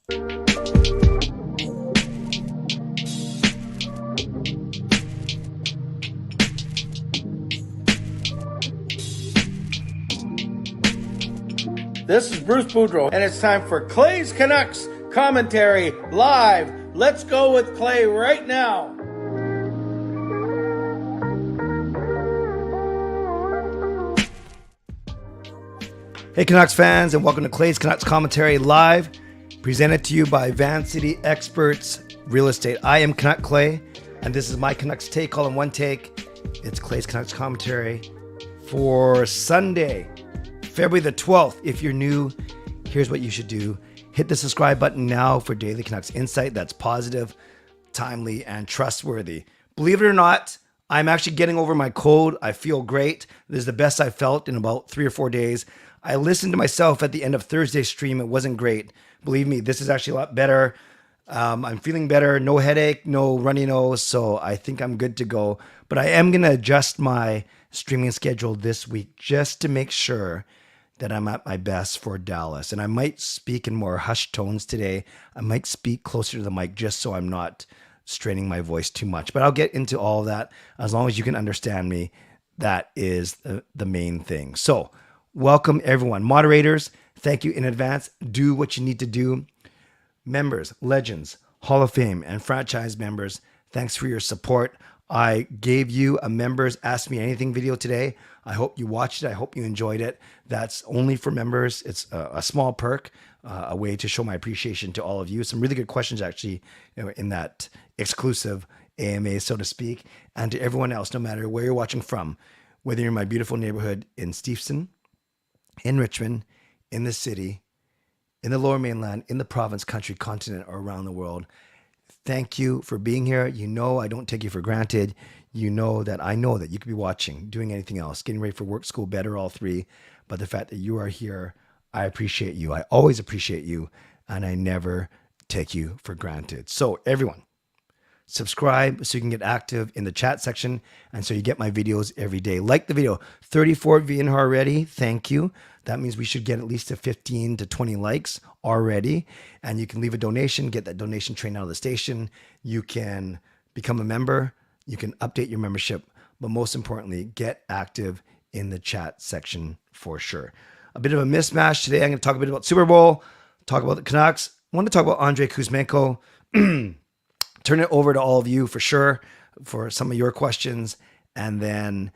This is Bruce Boudreau, and it's time for Clay's Canucks commentary live. Let's go with Clay right now. Hey Canucks fans, and welcome to Clay's Canucks commentary live, presented to you by Van City Experts Real Estate. I am Canuck Clay, and this is my Canucks take, all in one take. It's Clay's Canucks commentary for Sunday, February the 12th. If you're new, here's what you should do. Hit the subscribe button now for daily Canucks insight that's positive, timely, and trustworthy. Believe it or not, I'm actually getting over my cold. I feel great. This is the best I've felt in about 3 or 4 days. I listened to myself at the end of Thursday's stream. It wasn't great. Believe me, this is actually a lot better. I'm feeling better. No headache, no runny nose. So I think I'm good to go. But I am going to adjust my streaming schedule this week just to make sure that I'm at my best for Dallas. And I might speak in more hushed tones today. I might speak closer to the mic just so I'm not straining my voice too much. But I'll get into all of that. As long as you can understand me, that is the main thing. So welcome everyone. Moderators, thank you in advance. Do what you need to do. Members, legends, Hall of Fame, and franchise members, thanks for your support. I gave you a members Ask Me Anything video today. I hope you watched it. I hope you enjoyed it. That's only for members. It's a small perk, a way to show my appreciation to all of you. Some really good questions actually in that exclusive AMA, so to speak. And to everyone else, no matter where you're watching from, whether you're in my beautiful neighborhood in Steveston, in Richmond, in the city, in the Lower Mainland, in the province, country, continent, or around the world, thank you for being here. You know I don't take you for granted. You know that I know that you could be watching, doing anything else, getting ready for work, school, bed, or all three. But the fact that you are here, I appreciate you. I always appreciate you, and I never take you for granted. So everyone, subscribe so you can get active in the chat section and so you get my videos every day. Like the video. 34 viewing already. Thank you. That means we should get at least 15 to 20 likes already. And you can leave a donation, get that donation train out of the station. You can become a member. You can update your membership. But most importantly, get active in the chat section for sure. A bit of a mismatch today. I'm going to talk a bit about Super Bowl, talk about the Canucks. I want to talk about Andrei Kuzmenko. Turn it over to all of you for sure for some of your questions. And then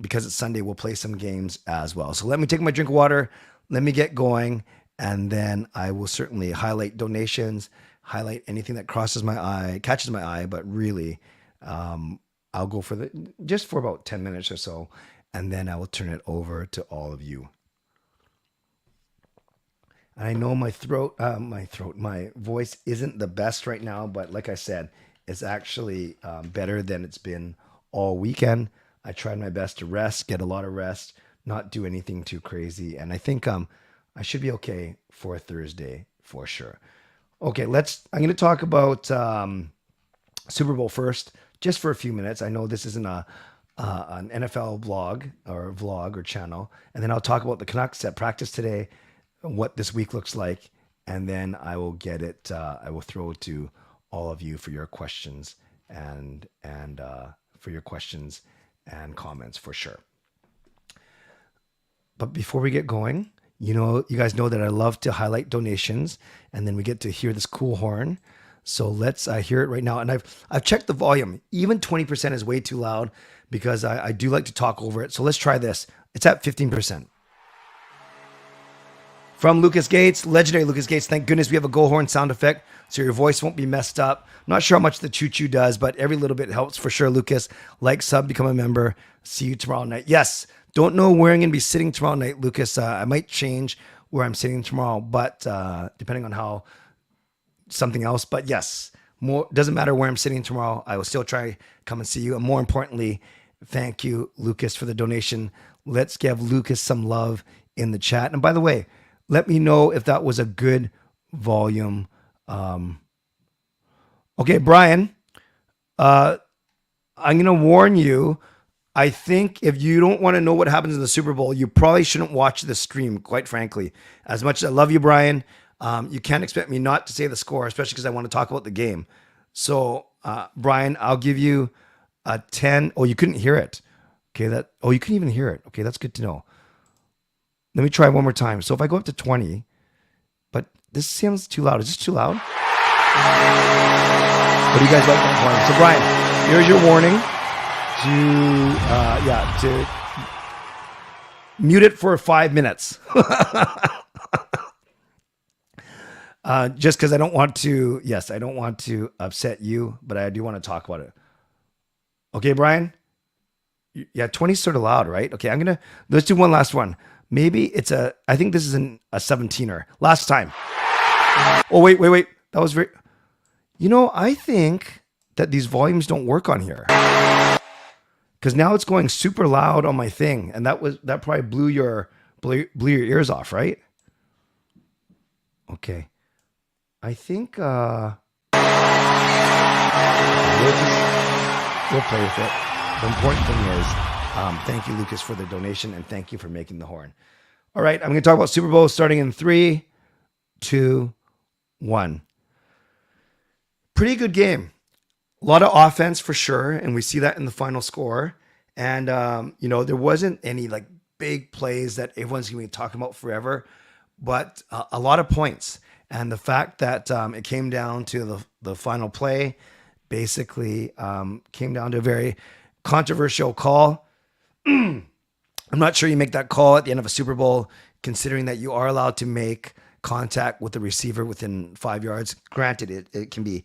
because it's Sunday, we'll play some games as well. So let me take my drink of water. Let me get going. And then I will certainly highlight donations, highlight anything that catches my eye. But really, I'll go for just for about 10 minutes or so. And then I will turn it over to all of you. I know my voice isn't the best right now, but like I said, it's actually better than it's been all weekend. I tried my best to rest, get a lot of rest, not do anything too crazy. And I think I should be okay for Thursday for sure. Okay, I'm going to talk about Super Bowl first, just for a few minutes. I know this isn't an NFL blog or vlog or channel. And then I'll talk about the Canucks at practice today, what this week looks like, and then I will get it. I will throw it to all of you for your questions and comments for sure. But before we get going, you guys know that I love to highlight donations, and then we get to hear this cool horn. So let's hear it right now. And I've checked the volume. Even 20% is way too loud because I do like to talk over it. So let's try this. It's at 15%. From Lucas Gates, legendary Lucas Gates. Thank goodness we have a go horn sound effect so your voice won't be messed up. I'm not sure how much the choo-choo does, but every little bit helps for sure, Lucas. Like, sub, become a member. See you tomorrow night. Yes, don't know where I'm going to be sitting tomorrow night, Lucas. I might change where I'm sitting tomorrow, but depending on how something else. But yes, doesn't matter where I'm sitting tomorrow. I will still try come and see you. And more importantly, thank you, Lucas, for the donation. Let's give Lucas some love in the chat. And by the way, let me know if that was a good volume. Okay, Brian, I'm going to warn you. I think if you don't want to know what happens in the Super Bowl, you probably shouldn't watch the stream, quite frankly. As much as I love you, Brian, You can't expect me not to say the score, especially because I want to talk about the game. So, Brian, I'll give you a 10. Oh, you couldn't hear it. Okay, you couldn't even hear it. Okay, that's good to know. Let me try one more time. So if I go up to 20, but this sounds too loud. Is this too loud? What do you guys like that horn? So Brian, here's your warning to mute it for 5 minutes. Just because I don't want to upset you, but I do want to talk about it. Okay, Brian? Yeah, 20 is sort of loud, right? Okay, let's do one last one. Maybe I think this is a 17er. Last time. Oh, wait. That was very, I think that these volumes don't work on here. Because now it's going super loud on my thing. And that probably blew your ears off, right? Okay. I think we'll play with it. The important thing is, thank you, Lucas, for the donation, and thank you for making the horn. All right, I'm going to talk about Super Bowl starting in 3, 2, 1. Pretty good game. A lot of offense for sure, and we see that in the final score. And, there wasn't any like big plays that everyone's going to be talking about forever, but a lot of points. And the fact that it came down to the final play basically came down to a very controversial call. I'm not sure you make that call at the end of a Super Bowl, considering that you are allowed to make contact with the receiver within 5 yards. Granted, it can be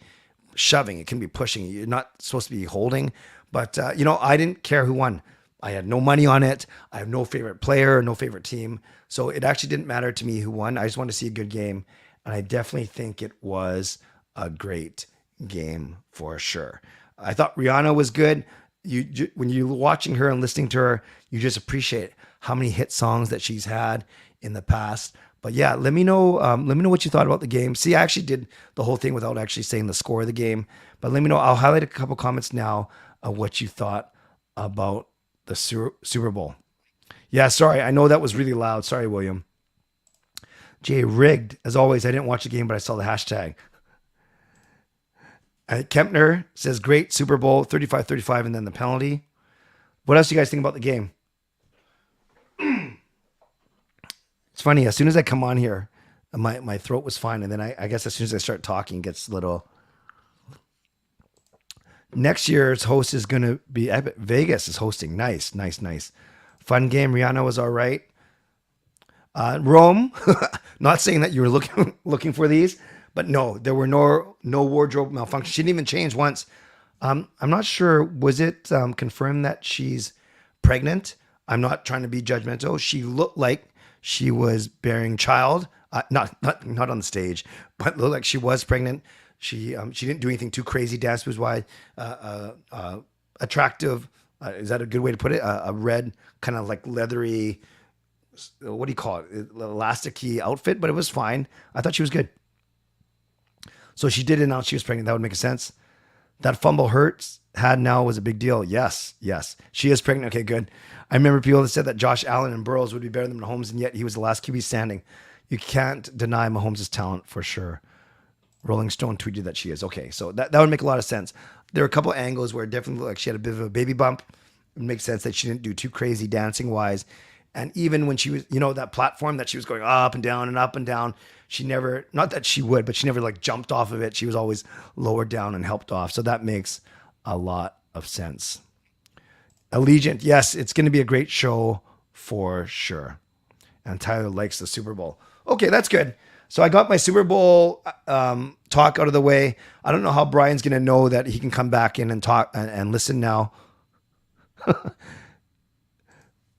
shoving, it can be pushing. You're not supposed to be holding. But, I didn't care who won. I had no money on it. I have no favorite player, no favorite team. So it actually didn't matter to me who won. I just wanted to see a good game. And I definitely think it was a great game for sure. I thought Rihanna was good. When you're watching her and listening to her, you just appreciate how many hit songs that she's had in the past. But yeah, let me know what you thought about the game. See, I actually did the whole thing without actually saying the score of the game. But let me know. I'll highlight a couple comments now of what you thought about the Super Bowl. Yeah, sorry. I know that was really loud. Sorry, William. Jay rigged. As always, I didn't watch the game, but I saw the hashtag. Kempner says, great Super Bowl, 35-35, and then the penalty. What else do you guys think about the game? It's funny. As soon as I come on here, my throat was fine. And then I guess as soon as I start talking, it gets a little... Next year's host is going to be... Vegas is hosting. Nice. Fun game. Rihanna was all right. Rome, not saying that you were looking for these, but no, there were no wardrobe malfunction. She didn't even change once. I'm not sure. Was it confirmed that she's pregnant? I'm not trying to be judgmental. She looked like she was bearing child, not on the stage, but looked like she was pregnant. She didn't do anything too crazy dance moves wise. Attractive. Is that a good way to put it? A red kind of like leathery. What do you call it? Elasticy outfit, but it was fine. I thought she was good. So she did announce she was pregnant. That would make sense. That fumble Hurts had now was a big deal. Yes. She is pregnant. Okay, good. I remember people that said that Josh Allen and Burrows would be better than Mahomes, and yet he was the last QB standing. You can't deny Mahomes' talent for sure. Rolling Stone tweeted that she is. Okay, so that would make a lot of sense. There are a couple angles where it definitely looked like she had a bit of a baby bump. It makes sense that she didn't do too crazy dancing-wise. And even when she was, that platform that she was going up and down and up and down, she never, not that she would, but she never like jumped off of it. She was always lowered down and helped off. So that makes a lot of sense. Allegiant, yes, it's going to be a great show for sure. And Tyler likes the Super Bowl. Okay, that's good. So I got my Super Bowl talk out of the way. I don't know how Brian's going to know that he can come back in and talk and listen now.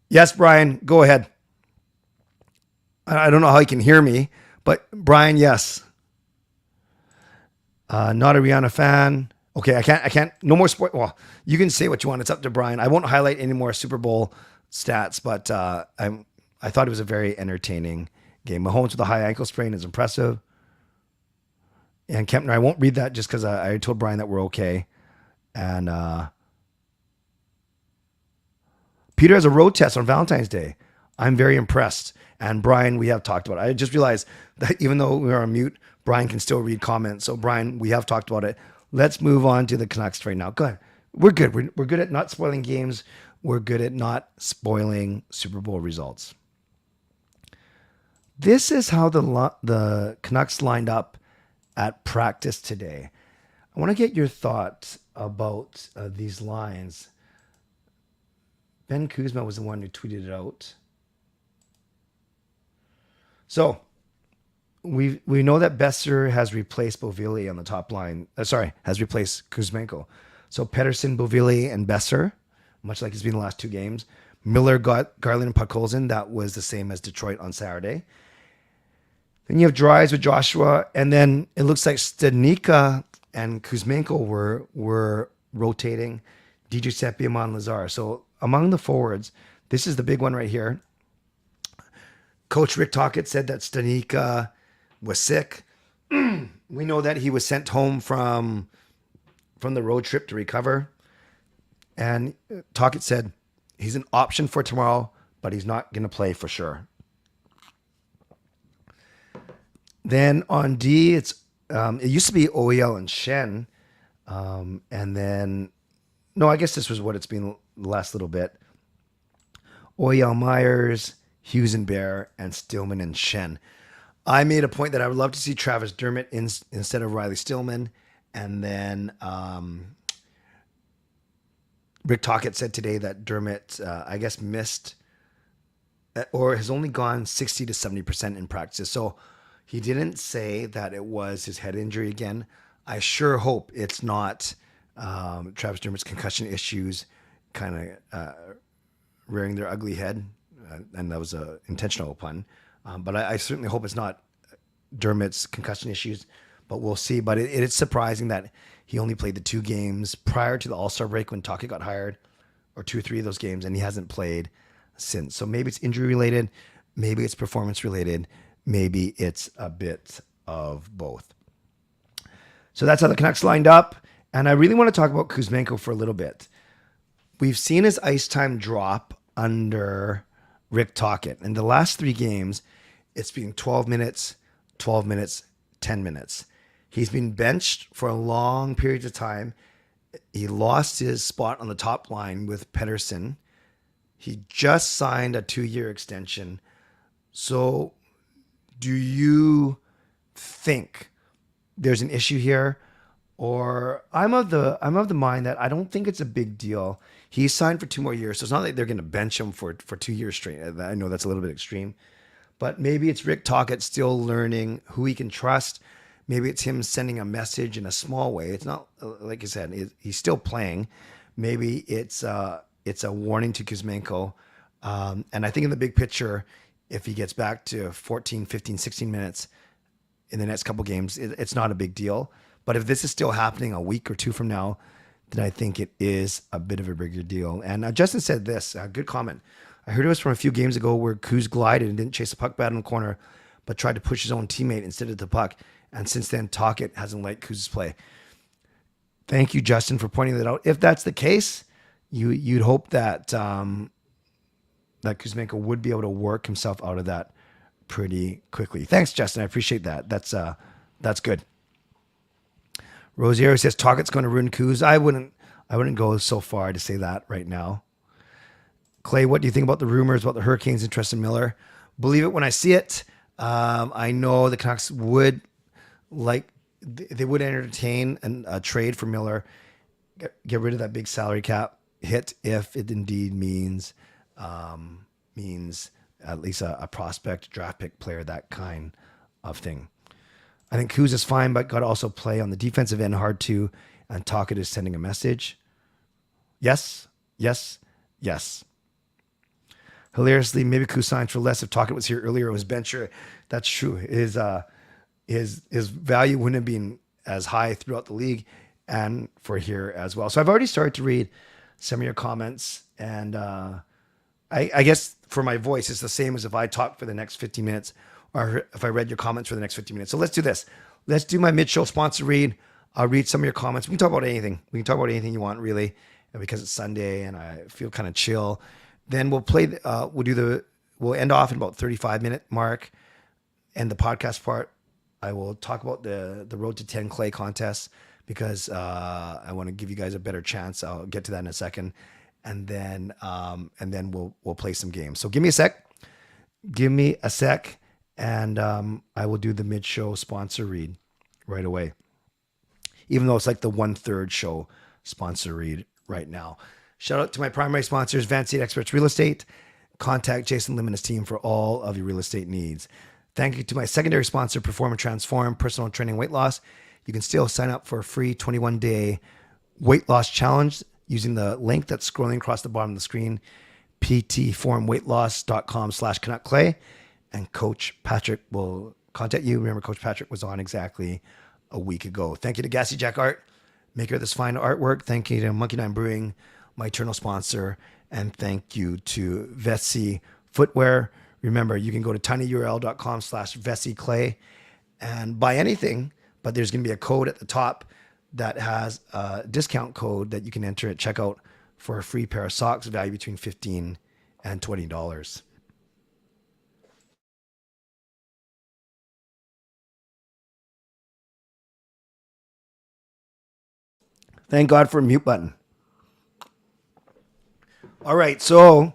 Yes, Brian, go ahead. I don't know how he can hear me, but Brian, yes. Not a Rihanna fan. Okay, I can't. No more sport. Well, you can say what you want. It's up to Brian. I won't highlight any more Super Bowl stats, but I thought it was a very entertaining game. Mahomes with a high ankle sprain is impressive. And Kempner, I won't read that just because I told Brian that we're okay. And Peter has a road test on Valentine's Day. I'm very impressed. And Brian, we have talked about it. I just realized that even though we are on mute, Brian can still read comments. So Brian, we have talked about it. Let's move on to the Canucks right now. Go ahead. We're good. We're good at not spoiling games. We're good at not spoiling Super Bowl results. This is how the Canucks lined up at practice today. I want to get your thoughts about these lines. Ben Kuzma was the one who tweeted it out. So we know that Besser has replaced Beauvillier on the top line. Has replaced Kuzmenko. So Pettersson, Beauvillier, and Besser, much like it's been the last two games. Miller got Garland and Podkolzin. That was the same as Detroit on Saturday. Then you have Dries with Joshua, and then it looks like Stanika and Kuzmenko were rotating. Giuseppe Amon Lazar. So among the forwards, this is the big one right here. Coach Rick Tocchet said that Stanika was sick. We know that he was sent home from the road trip to recover. And Tocchet said he's an option for tomorrow, but he's not going to play for sure. Then on D, it used to be OEL and Shen. And then, no, I guess this was what it's been the last little bit. OEL Myers, Hughes and Bear, and Stillman and Shen. I made a point that I would love to see Travis Dermott instead of Riley Stillman. And then Rick Tocchet said today that Dermott, I guess, missed or has only gone 60 to 70% in practice. So he didn't say that it was his head injury again. I sure hope it's not Travis Dermott's concussion issues kind of rearing their ugly head. And that was an intentional pun. But I certainly hope it's not Dermott's concussion issues. But we'll see. But it is surprising that he only played the two games prior to the All-Star break when Tocchet got hired, or 2 or 3 of those games, and he hasn't played since. So maybe it's injury related, maybe it's performance related, maybe it's a bit of both. So that's how the Canucks lined up. And I really want to talk about Kuzmenko for a little bit. We've seen his ice time drop under Rick Tocchet. In the last 3 games, it's been 12 minutes, 12 minutes, 10 minutes. He's been benched for a long period of time. He lost his spot on the top line with Pettersson. He just signed a 2-year extension. So do you think there's an issue here? Or I'm of the mind that I don't think it's a big deal. He's signed for 2 more years, so it's not like they're going to bench him for 2 years straight. I know that's a little bit extreme. But maybe it's Rick Tocchet still learning who he can trust. Maybe it's him sending a message in a small way. It's not, like I said, he's still playing. Maybe it's a warning to Kuzmenko. And I think in the big picture, if he gets back to 14, 15, 16 minutes in the next couple games, it's not a big deal. But if this is still happening a week or 2 from now, then I think it is a bit of a bigger deal. And Justin said this, good comment. I heard it was from a few games ago where Kuz glided and didn't chase the puck bad in the corner, but tried to push his own teammate instead of the puck. And since then, Tocchet hasn't liked Kuz's play. Thank you, Justin, for pointing that out. If that's the case, you'd hope that that Kuzmenko would be able to work himself out of that pretty quickly. Thanks, Justin. I appreciate that. That's good. Rosiero says Tocchet's going to ruin Kuz. I wouldn't go so far to say that right now. Clay, what do you think about the rumors about the Hurricanes interest in Miller? Believe it when I see it. I know the Canucks would they would entertain a trade for Miller, get rid of that big salary cap hit if it indeed means at least a prospect, draft pick player, that kind of thing. I think Kuz is fine, but got to also play on the defensive end hard too. And Tocchet is sending a message. Yes, yes, yes. Hilariously, maybe Kuz signed for less if Tocchet was here earlier. It was bencher. That's true. His value wouldn't have been as high throughout the league and for here as well. So I've already started to read some of your comments, and I guess for my voice, it's the same as if I talked for the next 50 minutes or if I read your comments for the next 50 minutes. So let's do this. Let's do my mid-show sponsor read. I'll read some of your comments. We can talk about anything. We can talk about anything you want, really, because it's Sunday and I feel kind of chill. Then we'll we'll end off in about 35-minute mark. And the podcast part, I will talk about the Road to 10 Clay contest because I want to give you guys a better chance. I'll get to that in a second. And then we'll play some games. So give me a sec. And I will do the mid-show sponsor read right away. Even though it's like the 1/3 show sponsor read right now. Shout out to my primary sponsors, Van City Experts Real Estate. Contact Jason Lim and his team for all of your real estate needs. Thank you to my secondary sponsor, Perform and Transform, personal training weight loss. You can still sign up for a free 21-day weight loss challenge using the link that's scrolling across the bottom of the screen, ptformweightloss.com/CanuckClay. And Coach Patrick will contact you. Remember, Coach Patrick was on exactly a week ago. Thank you to Gassy Jack Art, maker of this fine artwork. Thank you to Monkey Nine Brewing, my eternal sponsor. And thank you to Vessi Footwear. Remember, you can go to tinyurl.com/VessiClay and buy anything, but there's going to be a code at the top that has a discount code that you can enter at checkout for a free pair of socks, value between $15 and $20. Thank God for a mute button. All right, so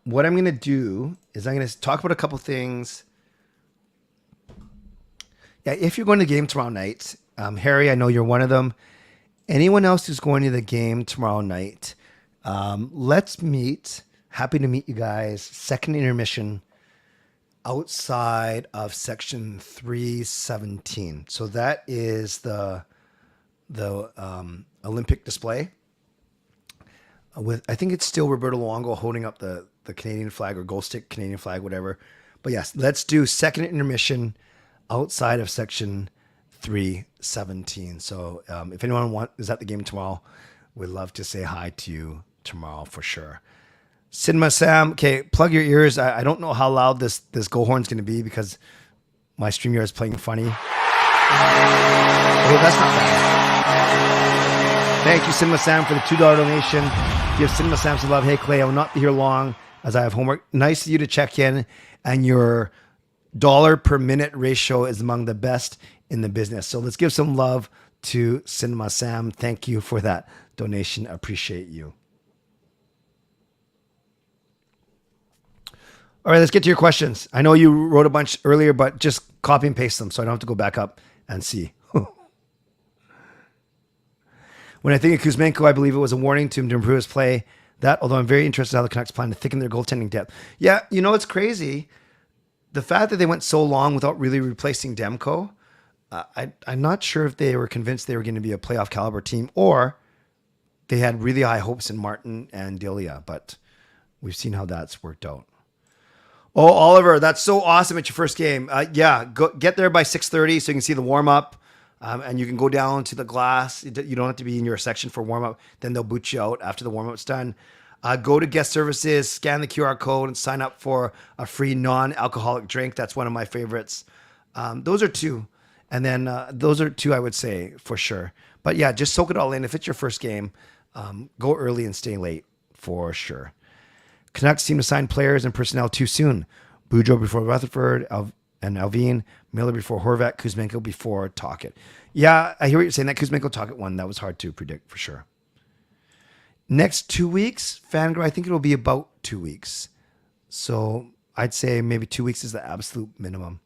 what I'm going to do is I'm going to talk about a couple things. Yeah, if you're going to the game tomorrow night, Harry, I know you're one of them. Anyone else who's going to the game tomorrow night, let's meet. Happy to meet you guys. Second intermission outside of section 317. So that is the Olympic display. With I think it's still Roberto Luongo holding up the Canadian flag or gold stick Canadian flag, whatever. But yes, let's do second intermission outside of section 317. So if anyone is at the game tomorrow, we'd love to say hi to you tomorrow for sure. Cinema Sam, okay, plug your ears. I don't know how loud this go horn's going to be because my StreamYard is playing funny. Okay, that's not bad. Thank you, Cinema Sam, for the $2 donation. Give Cinema Sam some love. Hey, Clay, I will not be here long as I have homework. Nice of you to check in, and your dollar per minute ratio is among the best in the business. So let's give some love to Cinema Sam. Thank you for that donation. Appreciate you. All right, let's get to your questions. I know you wrote a bunch earlier, but just copy and paste them so I don't have to go back up and see. When I think of Kuzmenko, I believe it was a warning to him to improve his play. That, although I'm very interested in how the Canucks plan to thicken their goaltending depth. Yeah, you know, it's crazy. The fact that they went so long without really replacing Demko, I'm not sure if they were convinced they were going to be a playoff caliber team or they had really high hopes in Martin and Delia, but we've seen how that's worked out. Oh, Oliver, that's so awesome at your first game. Yeah, get there by 6:30 so you can see the warm-up. And you can go down to the glass. You don't have to be in your section for warm-up. Then they'll boot you out after the warm-up's done. Go to guest services, scan the QR code, and sign up for a free non-alcoholic drink. That's one of my favorites. Those are two. And then those are two I would say for sure. But yeah, just soak it all in. If it's your first game, go early and stay late for sure. Canucks seem to sign players and personnel too soon. Boudreau before Rutherford, and Alvin, Miller before Horvat, Kuzmenko before Tocchet. Yeah, I hear what you're saying. That Kuzmenko Tocchet one, that was hard to predict for sure. Next 2 weeks, Fangirl, I think it'll be about 2 weeks. So I'd say maybe 2 weeks is the absolute minimum.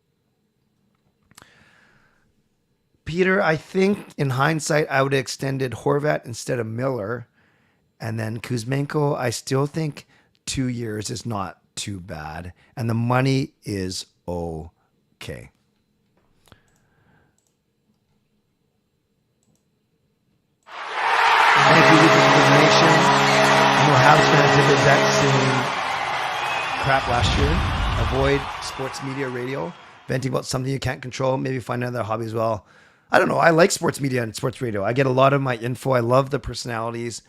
Peter, I think in hindsight, I would have extended Horvat instead of Miller. And then Kuzmenko, I still think 2 years is not too bad. And the money is okay. Thank you, Lucas, for the donation. I know Habs fans did the exact same crap last year. Avoid sports media radio. Venting about something you can't control. Maybe find another hobby as well. I don't know. I like sports media and sports radio. I get a lot of my info. I love the personalities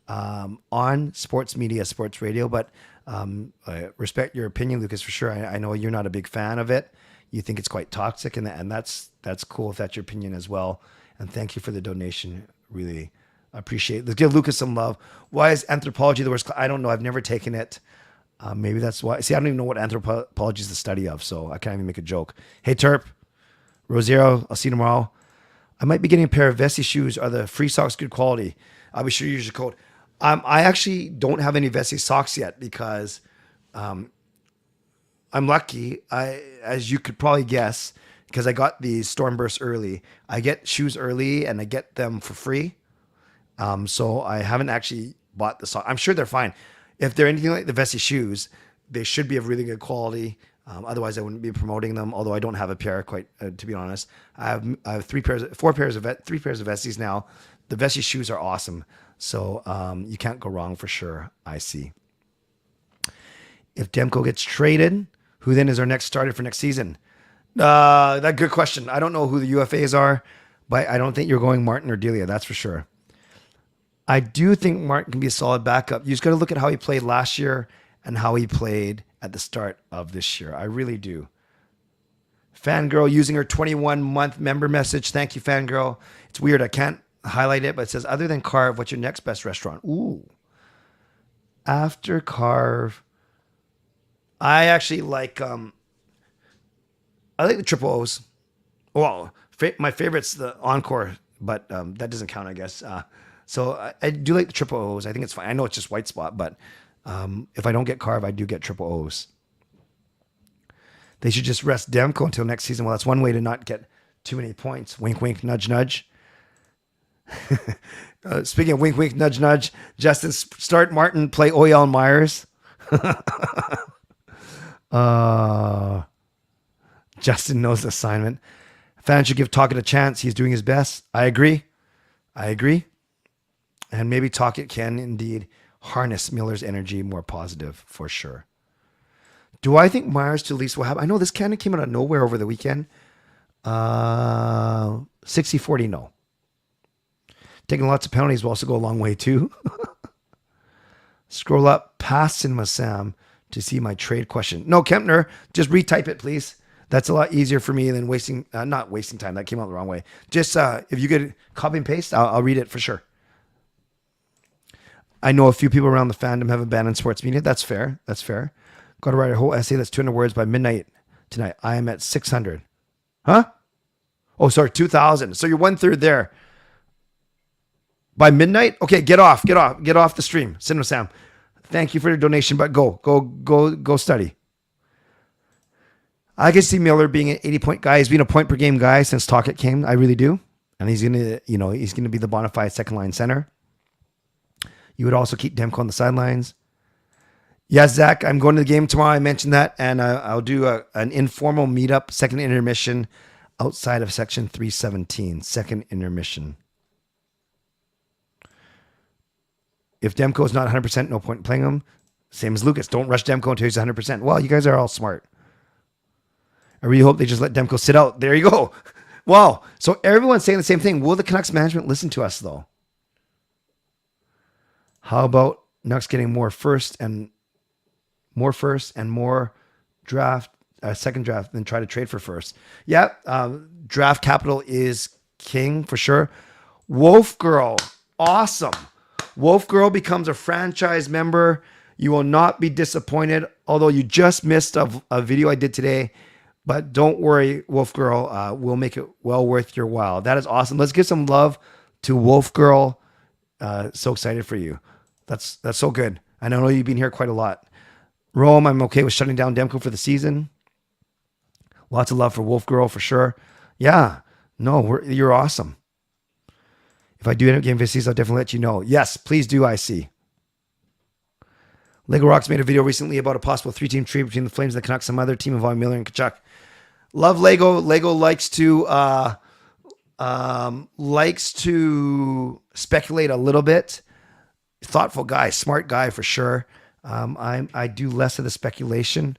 on sports media, sports radio. But I respect your opinion, Lucas, for sure. I know you're not a big fan of it. You think it's quite toxic, and that's cool if that's your opinion as well. And thank you for the donation. Really appreciate it. Let's give Lucas some love. Why is anthropology the worst? I don't know. I've never taken it. Maybe that's why. See, I don't even know what anthropology is the study of, so I can't even make a joke. Hey, Terp, Rosiero, I'll see you tomorrow. I might be getting a pair of Vessi shoes. Are the free socks good quality? I'll be sure you use your code. I actually don't have any Vessi socks yet because I'm lucky. As you could probably guess, because I got the Stormburst early. I get shoes early and I get them for free. So I haven't actually bought the socks. I'm sure they're fine. If they're anything like the Vessi shoes, they should be of really good quality. Otherwise, I wouldn't be promoting them. Although I don't have a pair, quite to be honest. I have three pairs of Vessis now. The Vessi shoes are awesome, so you can't go wrong for sure. I see. If Demko gets traded, who then is our next starter for next season? That good question. I don't know who the UFAs are, but I don't think you're going Martin or Delia. That's for sure. I do think Martin can be a solid backup. You just got to look at how he played last year and how he played at the start of this year. I really do. Fangirl using her 21-month member message. Thank you, Fangirl. It's weird. I can't highlight it, but it says, other than Carve, what's your next best restaurant? Ooh. After Carve, I actually like, I like the Triple O's. Well, my favorite's the Encore, but that doesn't count, I guess. So I do like the Triple O's. I think it's fine. I know it's just white spot, but if I don't get Carve, I do get Triple O's. They should just rest Demko until next season. Well, that's one way to not get too many points. Wink, wink, nudge, nudge. Speaking of wink, wink, nudge, nudge, Justin, start Martin, play Oyel Myers. Justin knows the assignment. Fans should give Tocchet a chance. He's doing his best. I agree. And maybe Tocchet can indeed harness Miller's energy more positive for sure. Do I think Myers to Leafs will have? I know this kind of came out of nowhere over the weekend. 60-40 no. Taking lots of penalties will also go a long way too. Scroll up past Cinema Sam to see my trade question. No, Kempner, just retype it, please. That's a lot easier for me than not wasting time. That came out the wrong way. Just if you could copy and paste, I'll read it for sure. I know a few people around the fandom have abandoned sports media. That's fair. Got to write a whole essay that's 200 words by midnight tonight. I am at 600. Huh? Oh, sorry, 2,000. So you're 1/3 there. By midnight? Okay, get off the stream. Cinema Sam. Thank you for your donation, but go study. I can see Miller being an 80-point guy. He's been a point per game guy since Tocchet came. I really do. And he's gonna be the bona fide second line center. You would also keep Demko on the sidelines. Yes, Zach, I'm going to the game tomorrow. I mentioned that, and I'll do an informal meetup, second intermission, outside of section 317, second intermission. If Demko is not 100%, no point in playing him. Same as Lucas. Don't rush Demko until he's 100%. Well, you guys are all smart. I really hope they just let Demko sit out. There you go. Wow. So everyone's saying the same thing. Will the Canucks management listen to us, though? How about Canucks getting more first and more draft, second draft, than try to trade for first? Yeah, draft capital is king for sure. Wolf Girl, awesome. Wolf Girl becomes a franchise member. You will not be disappointed, although you just missed a video I did today. But don't worry, Wolf Girl, we'll make it well worth your while. That is awesome. Let's give some love to Wolf Girl. So excited for you. That's so good. I know you've been here quite a lot. Rome, I'm okay with shutting down Demko for the season. Lots of love for Wolf Girl for sure. Yeah, no, you're awesome. If I do end up getting VCs, I'll definitely let you know. Yes, please do, I see. Lego Rocks made a video recently about a possible 3-team trade between the Flames and the Canucks, some other team involving Miller and Kachuk. Love Lego. Lego likes to speculate a little bit. Thoughtful guy, smart guy for sure. I do less of the speculation.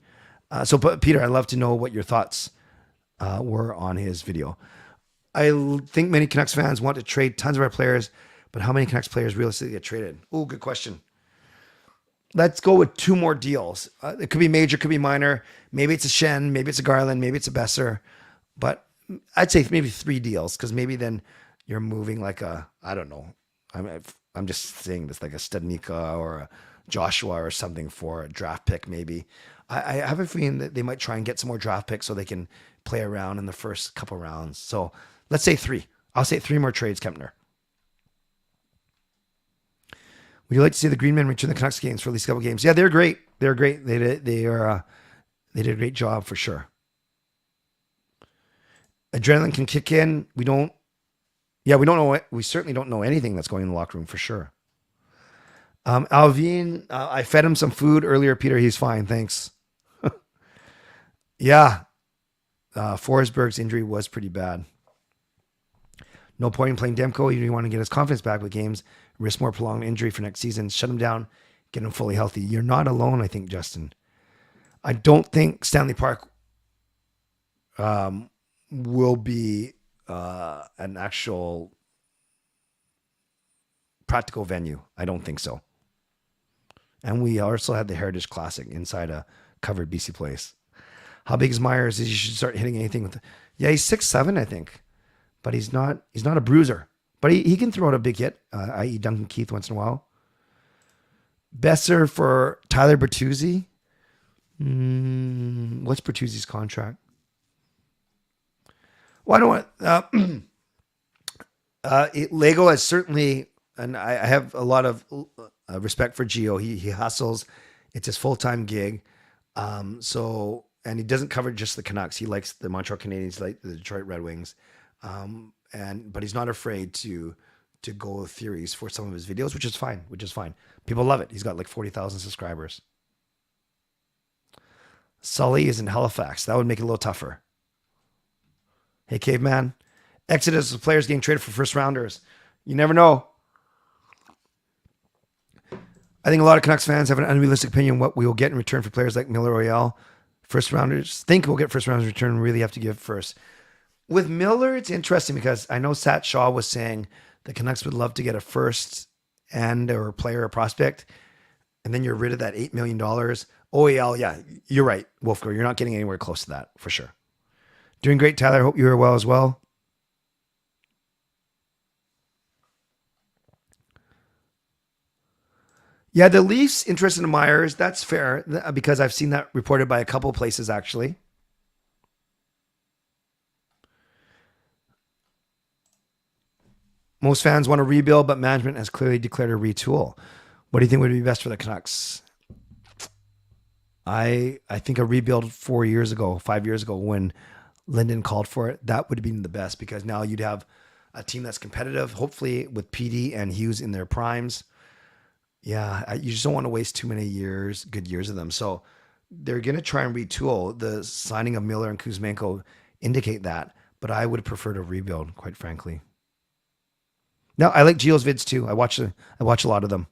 So, Peter, I'd love to know what your thoughts were on his video. I think many Canucks fans want to trade tons of our players, but how many Canucks players realistically get traded? Oh, good question. Let's go with 2 more deals. It could be major, could be minor. Maybe it's a Shen, maybe it's a Garland, maybe it's a Besser. But I'd say maybe 3 deals, because maybe then you're moving like I don't know. I'm just saying this, like a Studnicka or a Joshua or something for a draft pick, maybe. I have a feeling that they might try and get some more draft picks so they can play around in the first couple rounds. So let's say 3. I'll say 3 more trades, Kempner. Would you like to see the Green Men return the Canucks games for at least a couple games? Yeah, they're great. They're great. They did a great job for sure. Adrenaline can kick in. We don't know. We certainly don't know anything that's going in the locker room for sure. Alvin, I fed him some food earlier, Peter. He's fine. Thanks. Yeah. Forsberg's injury was pretty bad. No point in playing Demko. You want to get his confidence back with games. Risk more prolonged injury for next season. Shut him down. Get him fully healthy. You're not alone, I think, Justin. I don't think Stanley Park will be an actual practical venue. I don't think so. And we also had the Heritage Classic inside a covered BC Place. How big is Myers? You should start hitting anything with. Yeah, he's 6'7", I think, but he's not a bruiser. But he can throw out a big hit, i.e. Duncan Keith once in a while. Besser for Tyler Bertuzzi. What's Bertuzzi's contract? Well, I don't want... Lego has certainly... And I have a lot of respect for Gio. He hustles. It's his full-time gig. And he doesn't cover just the Canucks. He likes the Montreal Canadiens, like the Detroit Red Wings. But he's not afraid to go theories for some of his videos, which is fine. People love it. He's got like 40,000 subscribers. Sully is in Halifax. That would make it a little tougher. Hey, Caveman. Exodus of players getting traded for first rounders. You never know. I think a lot of Canucks fans have an unrealistic opinion what we will get in return for players like Miller Royale. First rounders think we'll get first rounders in return. Really have to give first. With Miller, it's interesting because I know Sat Shaw was saying the Canucks would love to get a first or a player or prospect, and then you're rid of that $8 million. OEL, yeah, you're right, Wolfgar. You're not getting anywhere close to that for sure. Doing great, Tyler. Hope you are well as well. Yeah, the Leafs interested in Myers. That's fair because I've seen that reported by a couple places actually. Most fans want to rebuild, but management has clearly declared a retool. What do you think would be best for the Canucks? I think a rebuild 5 years ago, when Linden called for it, that would have been the best because now you'd have a team that's competitive, hopefully with PD and Hughes in their primes. Yeah, you just don't want to waste too many good years of them. So they're going to try and retool. The signing of Miller and Kuzmenko indicate that, but I would prefer to rebuild, quite frankly. No, I like Gio's vids too. I watch a lot of them.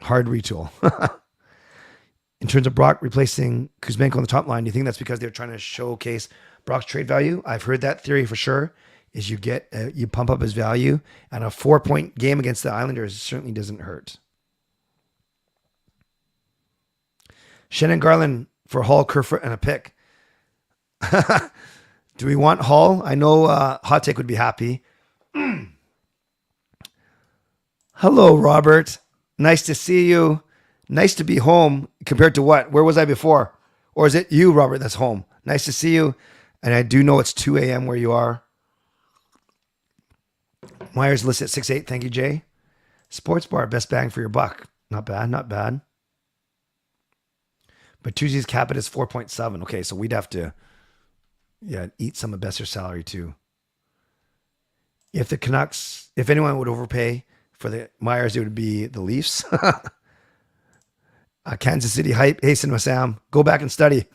Hard retool. In terms of Brock replacing Kuzmenko on the top line, do you think that's because they're trying to showcase Brock's trade value? I've heard that theory for sure. Is you pump up his value, and a 4-point game against the Islanders certainly doesn't hurt. Shannon Garland for Hall, Kerfoot, and a pick. Do we want Hall? I know Hot Take would be happy. Hello, Robert. Nice to see you. Nice to be home compared to what? Where was I before? Or is it you, Robert, that's home? Nice to see you. And I do know it's 2 a.m. where you are. Myers listed at 6'8". Thank you, Jay. Sports bar, best bang for your buck. Not bad, not bad. But Tuesday's cap it is 4.7. Okay, so we'd have to eat some of Besser's salary too. If the Canucks, if anyone would overpay for the Myers, it would be the Leafs. Kansas City hype. Hasten with Sam. Go back and study.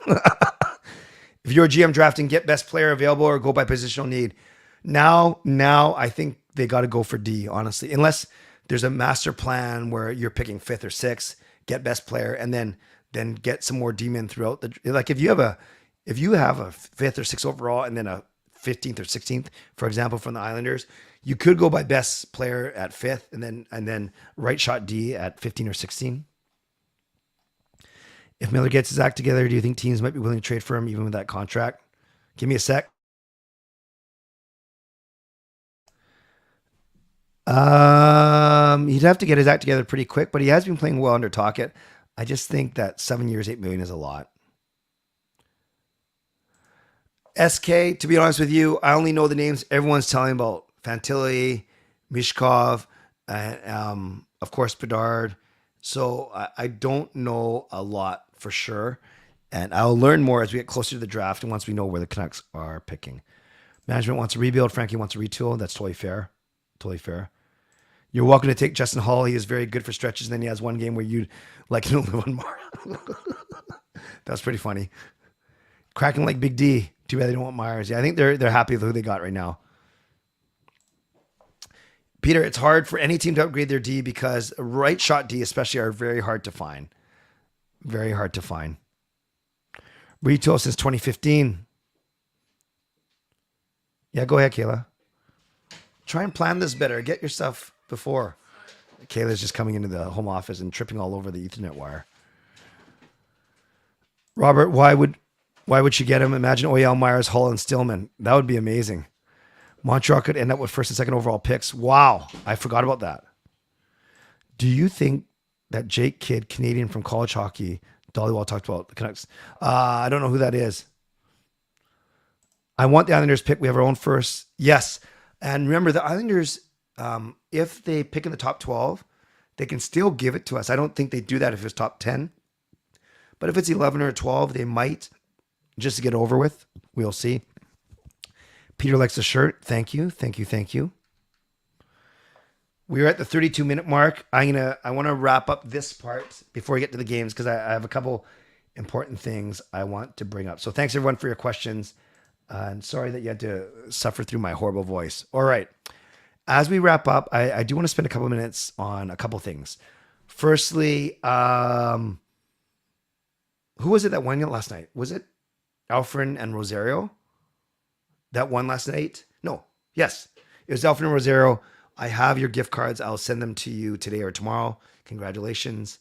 If you're a GM drafting, get best player available or go by positional need. Now, I think they got to go for D, honestly. Unless there's a master plan where you're picking 5th or 6th, get best player, and then get some more D-men throughout the. Like if you have a 5th or 6th overall and then a 15th or 16th, for example, from the Islanders, you could go by best player at 5th and then right shot D at 15 or 16. If Miller gets his act together, do you think teams might be willing to trade for him even with that contract? Give me a sec. He'd have to get his act together pretty quick, but he has been playing well under Tocchet. I just think that 7 years, $8 million is a lot. SK, to be honest with you, I only know the names everyone's telling about. Fantilli, Mishkov, and of course Bedard. So I don't know a lot for sure. And I'll learn more as we get closer to the draft and once we know where the Canucks are picking. Management wants a rebuild. Frankie wants a retool. That's totally fair. Totally fair. You're welcome to take Justin Hall. He is very good for stretches. And then he has one game where you like him to live on Mara. That's pretty funny. Cracking like Big D. Too bad they don't want Myers. Yeah, I think they're happy with who they got right now. Peter, it's hard for any team to upgrade their D because right shot D especially are very hard to find. Very hard to find. Retool since 2015. Yeah, go ahead, Kayla. Try and plan this better. Get your stuff before. Kayla's just coming into the home office and tripping all over the Ethernet wire. Robert, why would she get him? Imagine Oyel, Myers, Hull, and Stillman. That would be amazing. Montreal could end up with first and second overall picks. Wow, I forgot about that. Do you think that Jake Kidd, Canadian from college hockey, Dollywall talked about the Canucks? I don't know who that is. I want the Islanders pick. We have our own first. Yes. And remember, the Islanders, if they pick in the top 12, they can still give it to us. I don't think they do that if it's top 10. But if it's 11 or 12, they might, just to get over with. We'll see. Peter likes the shirt. Thank you. Thank you. Thank you. We're at the 32-minute mark. I want to wrap up this part before we get to the games because I have a couple important things I want to bring up. So thanks, everyone, for your questions. And sorry that you had to suffer through my horrible voice. All right. As we wrap up, I do want to spend a couple minutes on a couple things. Firstly, who was it that won last night? Was it Elfren and Rosario that won last night? No. Yes. It was Elfren and Rosario. I have your gift cards. I'll send them to you today or tomorrow. Congratulations.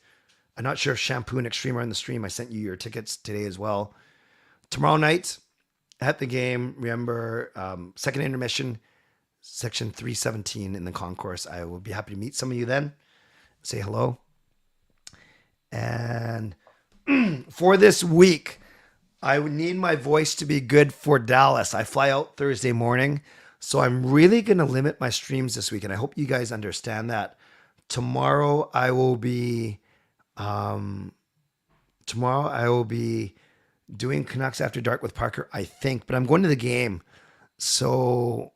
I'm not sure if Shampoo and Extreme are in the stream. I sent you your tickets today as well. Tomorrow night, at the game, remember, second intermission, section 317 in the concourse. I will be happy to meet some of you then. Say hello. And for this week, I would need my voice to be good for Dallas. I fly out Thursday morning, so I'm really going to limit my streams this week, and I hope you guys understand that. Tomorrow I will be doing Canucks After Dark with Parker, I think, but I'm going to the game. So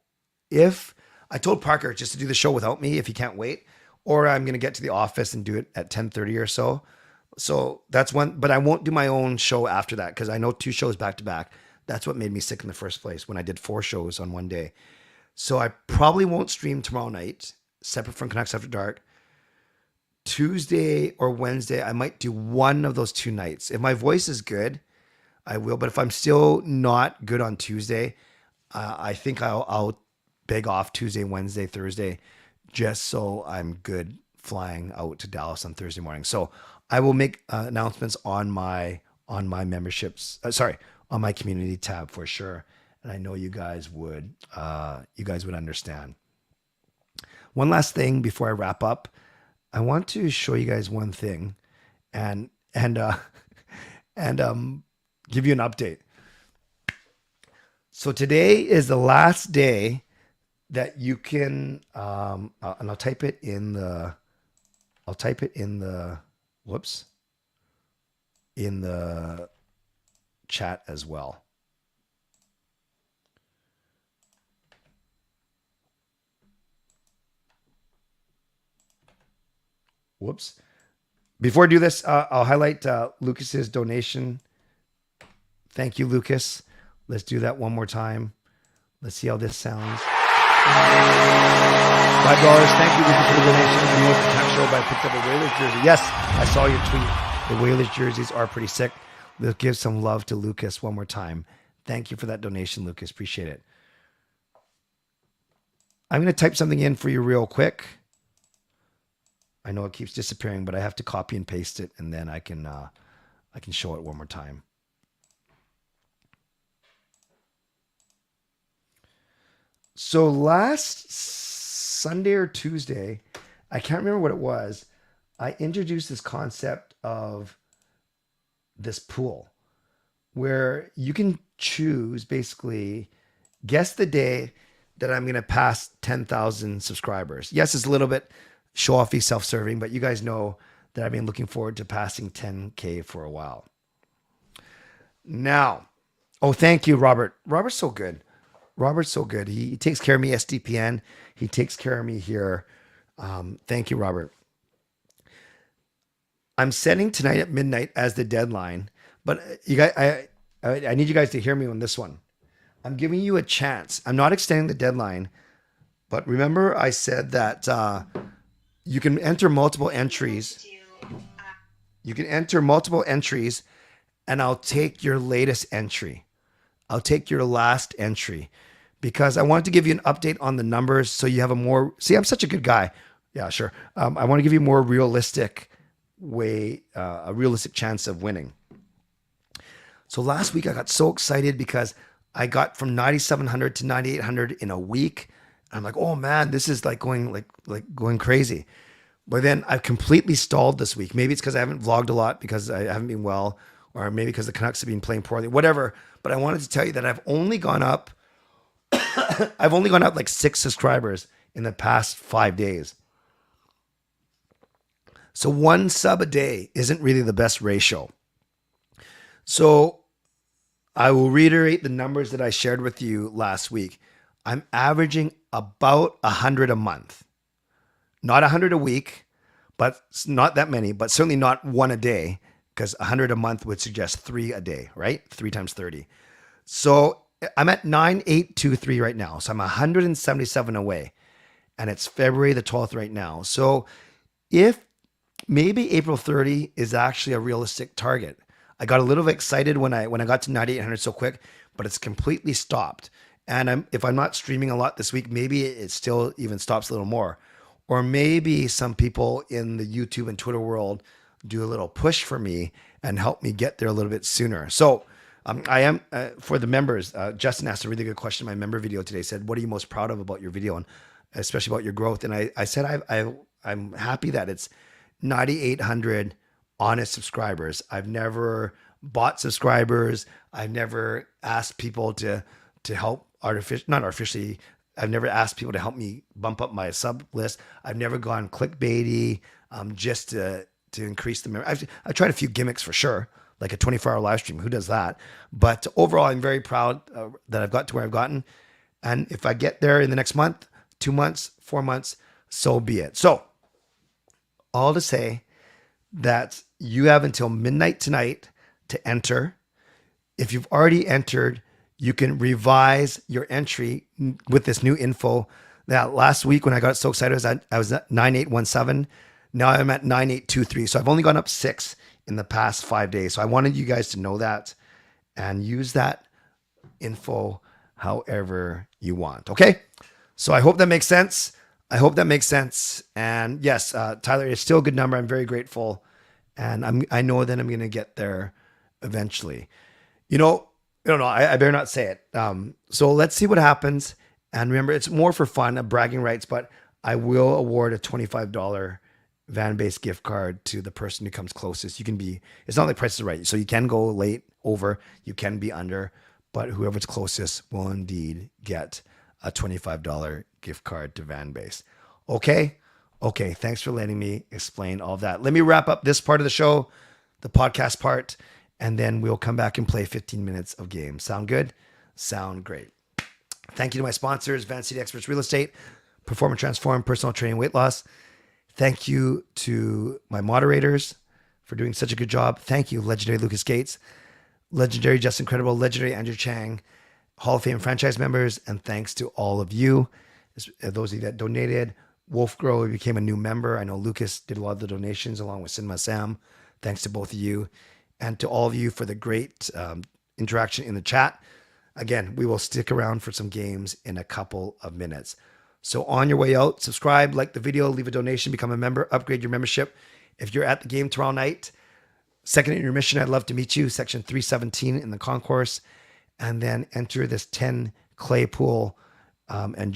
if I told Parker just to do the show without me, if he can't wait, or I'm going to get to the office and do it at 10:30 or so. So that's one, but I won't do my own show after that because I know 2 shows back to back. That's what made me sick in the first place when I did 4 shows on one day. So I probably won't stream tomorrow night, separate from Canucks After Dark. Tuesday or Wednesday, I might do one of those 2 nights. If my voice is good, I will. But if I'm still not good on Tuesday, I think I'll beg off Tuesday, Wednesday, Thursday, just so I'm good flying out to Dallas on Thursday morning. So I will make announcements on my memberships. On my community tab for sure. And I know you guys would understand. One last thing before I wrap up, I want to show you guys one thing, and give you an update. So today is the last day that you can, and I'll type it in the chat as well. Whoops. Before I do this, I'll highlight Lucas's donation. Thank you, Lucas. Let's do that one more time. Let's see how this sounds. $5. Thank you, Lucas, for the donation. I know it's the tax show, but I picked up a Whalers jersey. Yes, I saw your tweet. The Whalers jerseys are pretty sick. Let's give some love to Lucas one more time. Thank you for that donation, Lucas. Appreciate it. I'm going to type something in for you real quick. I know it keeps disappearing, but I have to copy and paste it, and then I can show it one more time. So last Sunday or Tuesday, I can't remember what it was. I introduced this concept of this pool where you can choose, basically guess the day that I'm going to pass 10,000 subscribers. Yes, it's a little bit show-offy, self-serving, but you guys know that I've been looking forward to passing 10K for a while. Now, oh, thank you, Robert. Robert's so good. Robert's so good. He takes care of me, SDPN. He takes care of me here. Thank you, Robert. I'm setting tonight at midnight as the deadline, but you guys, I need you guys to hear me on this one. I'm giving you a chance. I'm not extending the deadline, but remember I said that you can enter multiple entries. You can enter multiple entries, and I'll take your latest entry. I'll take your last entry because I wanted to give you an update on the numbers so you have a more... See, I'm such a good guy. Yeah, sure. I want to give you a more realistic way, a realistic chance of winning. So last week I got so excited because I got from 9,700 to 9,800 in a week. I'm like, oh man, this is like going crazy. But then I've completely stalled this week. Maybe it's because I haven't vlogged a lot because I haven't been well, or maybe because the Canucks have been playing poorly, whatever. But I wanted to tell you that I've only gone up, like 6 subscribers in the past 5 days. So 1 sub a day isn't really the best ratio. So I will reiterate the numbers that I shared with you last week. I'm averaging about 100 a month. Not 100 a week, but not that many, but certainly not 1 a day, because 100 a month would suggest 3 a day, right? 3 times 30. So I'm at 9,823 right now. So I'm 177 away, and it's February the 12th right now. So if maybe April 30 is actually a realistic target. I got a little bit excited when I got to 9,800 so quick, but it's completely stopped. And if I'm not streaming a lot this week, maybe it still even stops a little more. Or maybe some people in the YouTube and Twitter world do a little push for me and help me get there a little bit sooner. So I am, for the members, Justin asked a really good question in my member video today. Said, what are you most proud of about your video, and especially about your growth? And I said, I'm happy that it's 9,800 honest subscribers. I've never bought subscribers. I've never asked people to help not artificially. I've never asked people to help me bump up my sub list. I've never gone clickbaity just to increase the... I've tried a few gimmicks for sure, like a 24-hour live stream. Who does that? But overall, I'm very proud that I've got to where I've gotten. And if I get there in the next month, 2 months, 4 months, so be it. So all to say that you have until midnight tonight to enter. If you've already entered, you can revise your entry with this new info. Now, last week when I got so excited, I was at 9,817. Now I'm at 9,823. So I've only gone up 6 in the past 5 days. So I wanted you guys to know that and use that info however you want. Okay. So I hope that makes sense. And yes, Tyler, it's still a good number. I'm very grateful. And I know that I'm going to get there eventually. I don't know. I better not say it. So let's see what happens. And remember, it's more for fun, bragging rights, but I will award a $25 van-based gift card to the person who comes closest. It's not like Price is Right. So you can go late, over, you can be under, but whoever's closest will indeed get a $25 gift card to van-based. Okay. Thanks for letting me explain all of that. Let me wrap up this part of the show, the podcast part, and then we'll come back and play 15 minutes of games. Sound good? Sound great. Thank you to my sponsors, Van City Experts Real Estate, Perform and Transform, Personal Training, Weight Loss. Thank you to my moderators for doing such a good job. Thank you, legendary Lucas Gates, legendary Justin Credible, legendary Andrew Chang, Hall of Fame franchise members, and thanks to all of you, those of you that donated. Wolf Grow became a new member. I know Lucas did a lot of the donations along with Cinema Sam. Thanks to both of you and to all of you for the great interaction in the chat. Again, we will stick around for some games in a couple of minutes. So on your way out, subscribe, like the video, leave a donation, become a member, upgrade your membership. If you're at the game tomorrow night, second intermission, I'd love to meet you. Section 317 in the concourse. And then enter this 10 clay pool and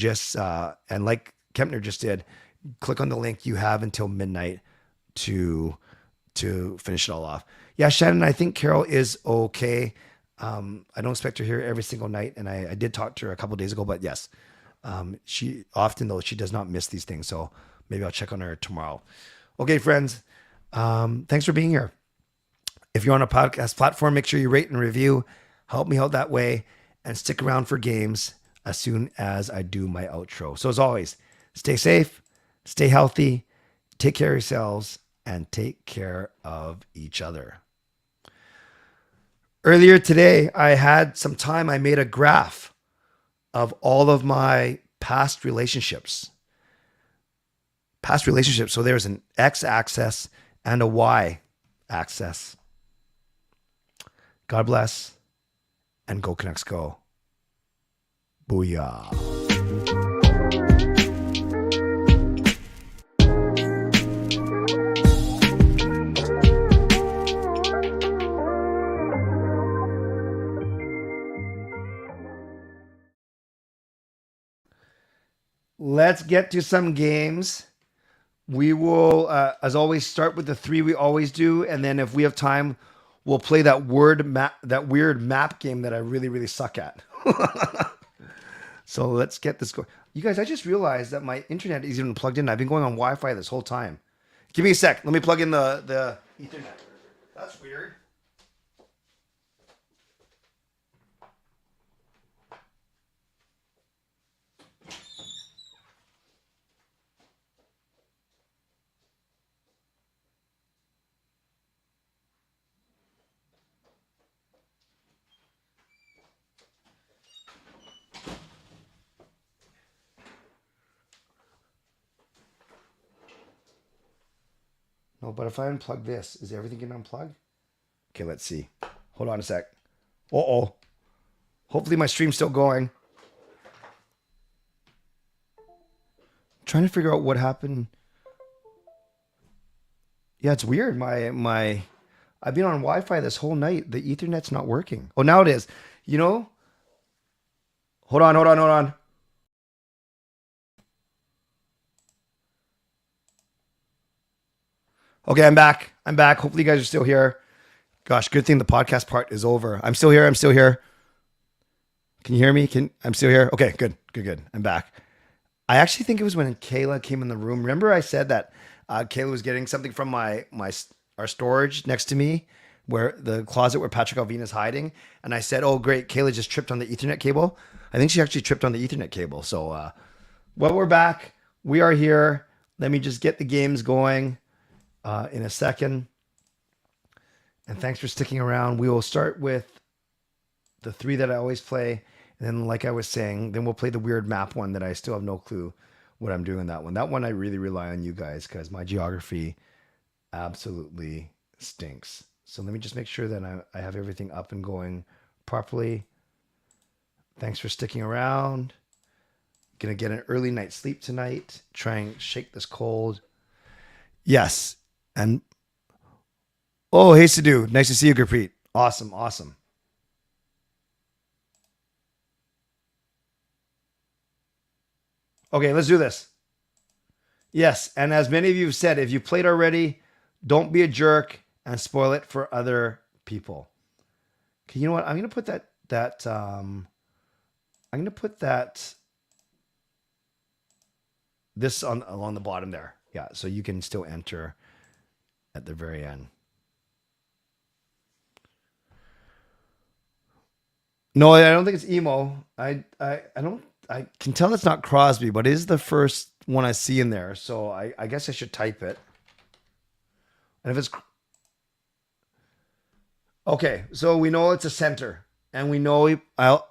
like Kempner just did, click on the link. You have until midnight to finish it all off. Yeah, Shannon, I think Carol is okay. I don't expect her here every single night, and I did talk to her a couple of days ago, but yes, she often, though, she does not miss these things, so maybe I'll check on her tomorrow. Okay, friends, thanks for being here. If you're on a podcast platform, make sure you rate and review. Help me out that way, and stick around for games as soon as I do my outro. So as always, stay safe, stay healthy, take care of yourselves, and take care of each other. Earlier today, I had some time. I made a graph of all of my past relationships. So there's an x-axis and a y-axis. God bless, and go Canucks go. Booyah. Let's get to some games. We will, as always, start with the 3 we always do, and then if we have time, we'll play that weird map game that I really, really suck at. So let's get this going. You guys, I just realized that my internet is even plugged in. I've been going on Wi-Fi this whole time. Give me a sec. Let me plug in the Ethernet. That's weird. No, but if I unplug this, is everything going to unplug? Okay, let's see. Hold on a sec. Uh-oh. Hopefully my stream's still going. I'm trying to figure out what happened. Yeah, it's weird. I've been on Wi-Fi this whole night. The Ethernet's not working. Oh, now it is. You know? Hold on. Okay, I'm back. Hopefully you guys are still here. Gosh, good thing the podcast part is over. I'm still here. Can you hear me? I'm still here? Okay, good. I'm back. I actually think it was when Kayla came in the room. Remember I said that Kayla was getting something from our storage next to me, where the closet where Patrick Alvina is hiding. And I said, oh, great, Kayla just tripped on the Ethernet cable. I think she actually tripped on the Ethernet cable. So, well, we're back. We are here. Let me just get the games going in a second. And thanks for sticking around. We will start with the 3 that I always play. And then, like I was saying, then we'll play the weird map one that I still have no clue what I'm doing in that one. That one I really rely on you guys because my geography absolutely stinks. So let me just make sure that I have everything up and going properly. Thanks for sticking around. Gonna get an early night's sleep tonight. Try and shake this cold. Yes. And oh, hey Sadu. Nice to see you, Gurpreet. Awesome. Okay, let's do this. Yes, and as many of you have said, if you played already, don't be a jerk and spoil it for other people. Okay, you know what? I'm gonna put this on along the bottom there. Yeah, so you can still enter at the very end. No, I don't think it's emo. I can tell it's not Crosby, but it is the first one I see in there. So I guess I should type it. And if it's okay, so we know it's a center, and we know I'll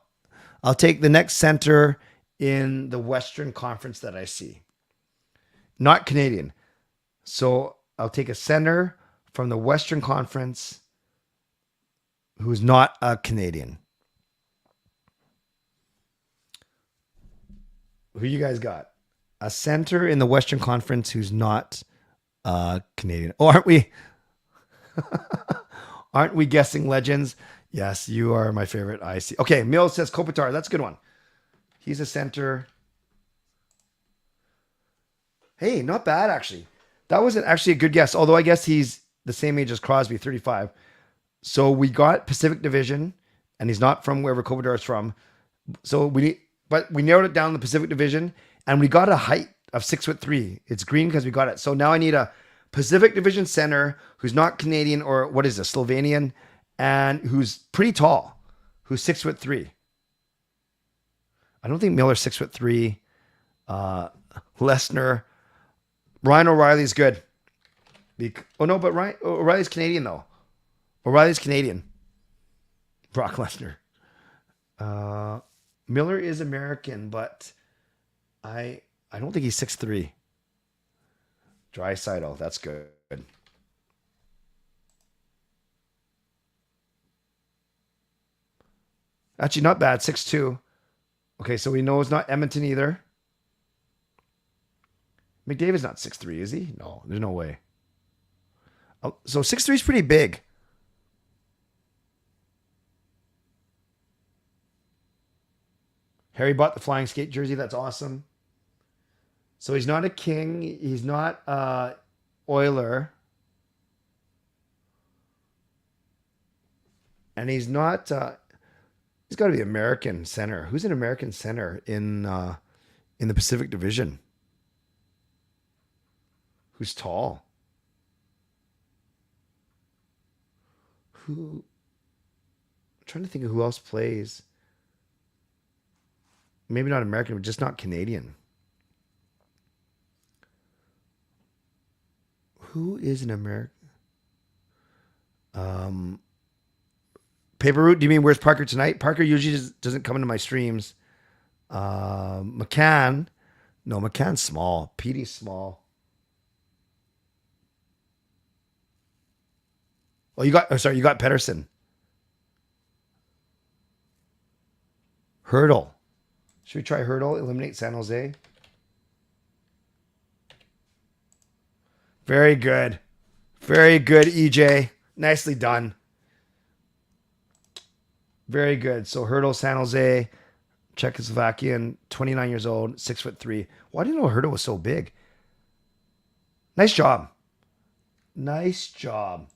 take the next center in the Western Conference that I see, not Canadian. So I'll take a center from the Western Conference who's not a Canadian. Who you guys got? A center in the Western Conference who's not Canadian. Oh, aren't we? Aren't we guessing legends? Yes, you are my favorite. I see. Okay, Mills says Kopitar. That's a good one. He's a center. Hey, not bad actually. That wasn't actually a good guess. Although I guess he's the same age as Crosby, 35. So we got Pacific Division, and he's not from wherever Kopitar's from. So but we narrowed it down to the Pacific Division, and we got a height of 6'3". It's green because we got it. So now I need a Pacific Division center who's not Canadian or what is this, Slovenian, and who's pretty tall, who's 6'3". I don't think Miller's 6'3". Lesnar, Ryan O'Reilly's good. But Ryan O'Reilly's Canadian though. O'Reilly's Canadian. Brock Lesnar. Miller is American, but I don't think he's 6'3". Draisaitl, that's good. Actually, not bad, 6'2". Okay, so we know it's not Edmonton either. McDavid's not 6'3", is he? No, there's no way. So 6'3" is pretty big. Harry bought the flying skate jersey. That's awesome. So he's not a King. He's not Oiler. And he's not... he's got to be American center. Who's an American center in the Pacific Division? Who's tall? I'm trying to think of who else plays. Maybe not American, but just not Canadian. Who is an American? Paper Route, do you mean Where's Parker Tonight? Parker usually doesn't come into my streams. McCann. No, McCann's small. Petey's small. Oh, you got Pedersen. Hurdle. Should we try Hurdle? Eliminate San Jose. Very good. Very good, EJ. Nicely done. Very good. So Hurdle, San Jose, Czechoslovakian, 29 years old, 6'3". Why didn't I know Hurdle was so big? Nice job. Nice job.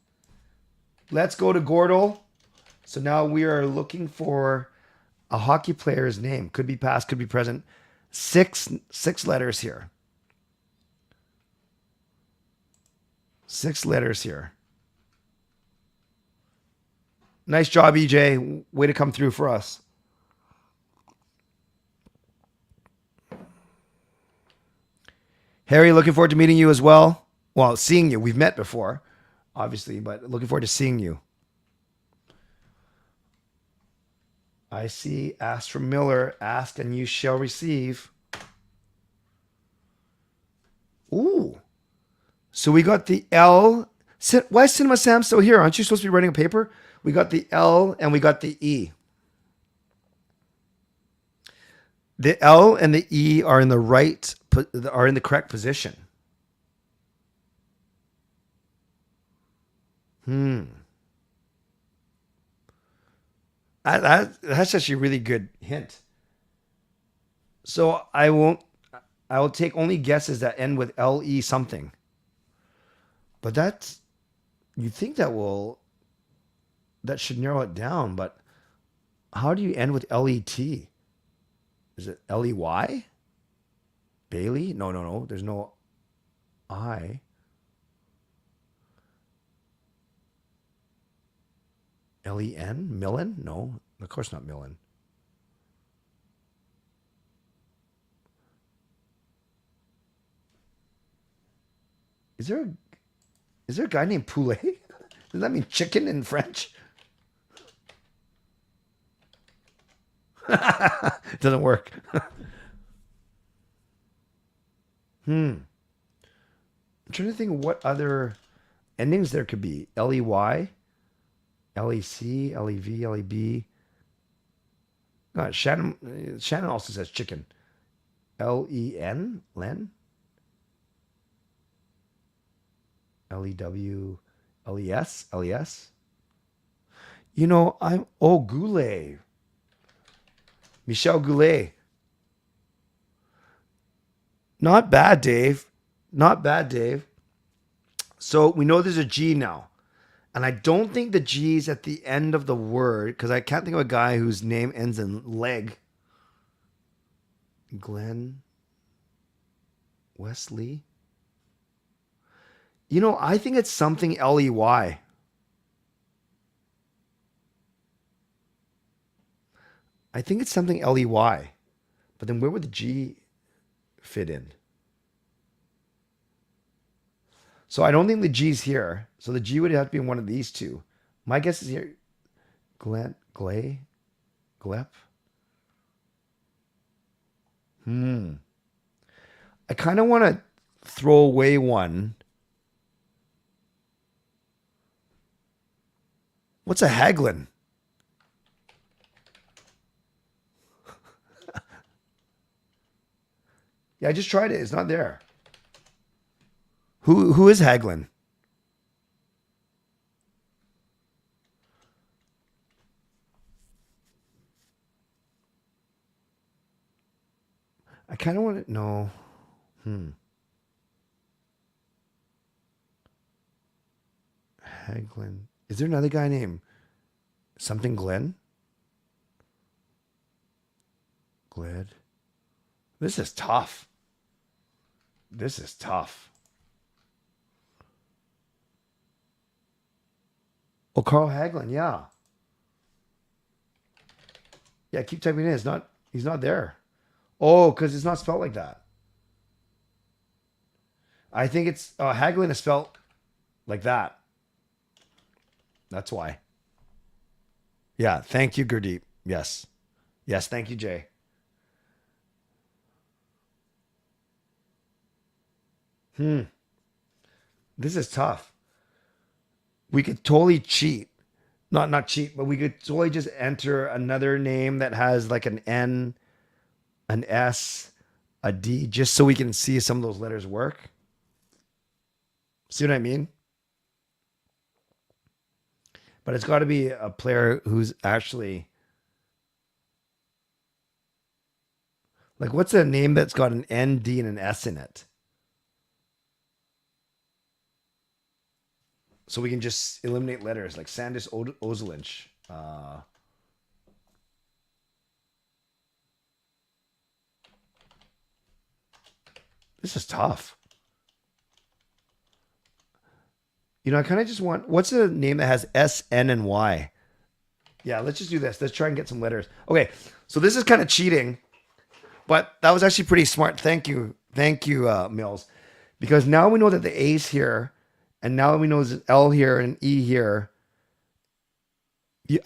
Let's go to Gordle. So now we are looking for a hockey player's name. Could be past, could be present. Six letters here. 6 letters here. Nice job, EJ. Way to come through for us. Harry, looking forward to meeting you as well. Well, seeing you. We've met before, obviously, but looking forward to seeing you. I see. Ask from Miller. Ask and you shall receive. Ooh. So we got the L. Why is Cinema Sam still here? Aren't you supposed to be writing a paper? We got the L and we got the E. The L and the E are in the correct position. That's actually a really good hint. So I will take only guesses that end with LE something. But you think that should narrow it down, but how do you end with LET? Is it LEY? Bailey? No. There's no I. LEN? Millen? No, of course not Millen. Is there a guy named Poulet? Does that mean chicken in French? It doesn't work. I'm trying to think of what other endings there could be. LEY, LEC, LEV, LEB. God, Shannon also says chicken. LEN? Len? LEW, LES, LES. Goulet. Michel Goulet. Not bad, Dave. Not bad, Dave. So we know there's a G now. And I don't think the G's at the end of the word, because I can't think of a guy whose name ends in leg. Glenn Wesley. You know, I think it's something Ley. I think it's something Ley. But then where would the G fit in? So I don't think the G's here. So the G would have to be in one of these two. My guess is here. Glep. I kind of want to throw away one. What's a Haglin? Yeah, I just tried it. It's not there. Who is Haglin? I kind of want to know. Haglin. Is there another guy named something Glenn? Glad. This is tough. Oh, Carl Haglin, yeah. Yeah, keep typing in. He's not there. Oh, because it's not spelled like that. I think it's Haglin is spelled like that. That's why. Yeah, thank you, Gurdeep. Yes. Yes, thank you, Jay. This is tough. We could totally cheat. Not cheat, but we could totally just enter another name that has like an N, an S, a D, just so we can see some of those letters work. See what I mean? But it's got to be a player who's actually... Like, what's a name that's got an N, D, and an S in it? So we can just eliminate letters, like Sandis Ozelinch. This is tough. You know, I kind of just want... What's a name that has S, N, and Y? Yeah, let's just do this. Let's try and get some letters. Okay, so this is kind of cheating, but that was actually pretty smart. Thank you, Mills. Because now we know that the A's here... And now we know there's L here and E here.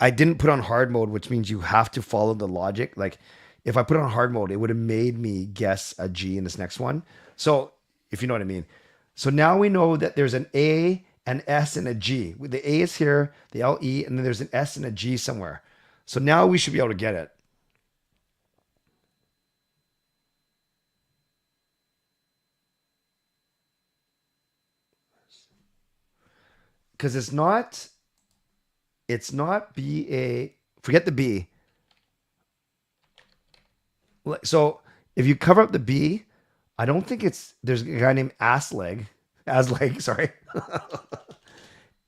I didn't put on hard mode, which means you have to follow the logic. Like, if I put on hard mode, it would have made me guess a G in this next one. So, if you know what I mean. So now we know that there's an A, an S, and a G. The A is here, the L, E, and then there's an S and a G somewhere. So now we should be able to get it. Because it's not B-A, forget the B. So if you cover up the B, I don't think there's a guy named Asleg, sorry.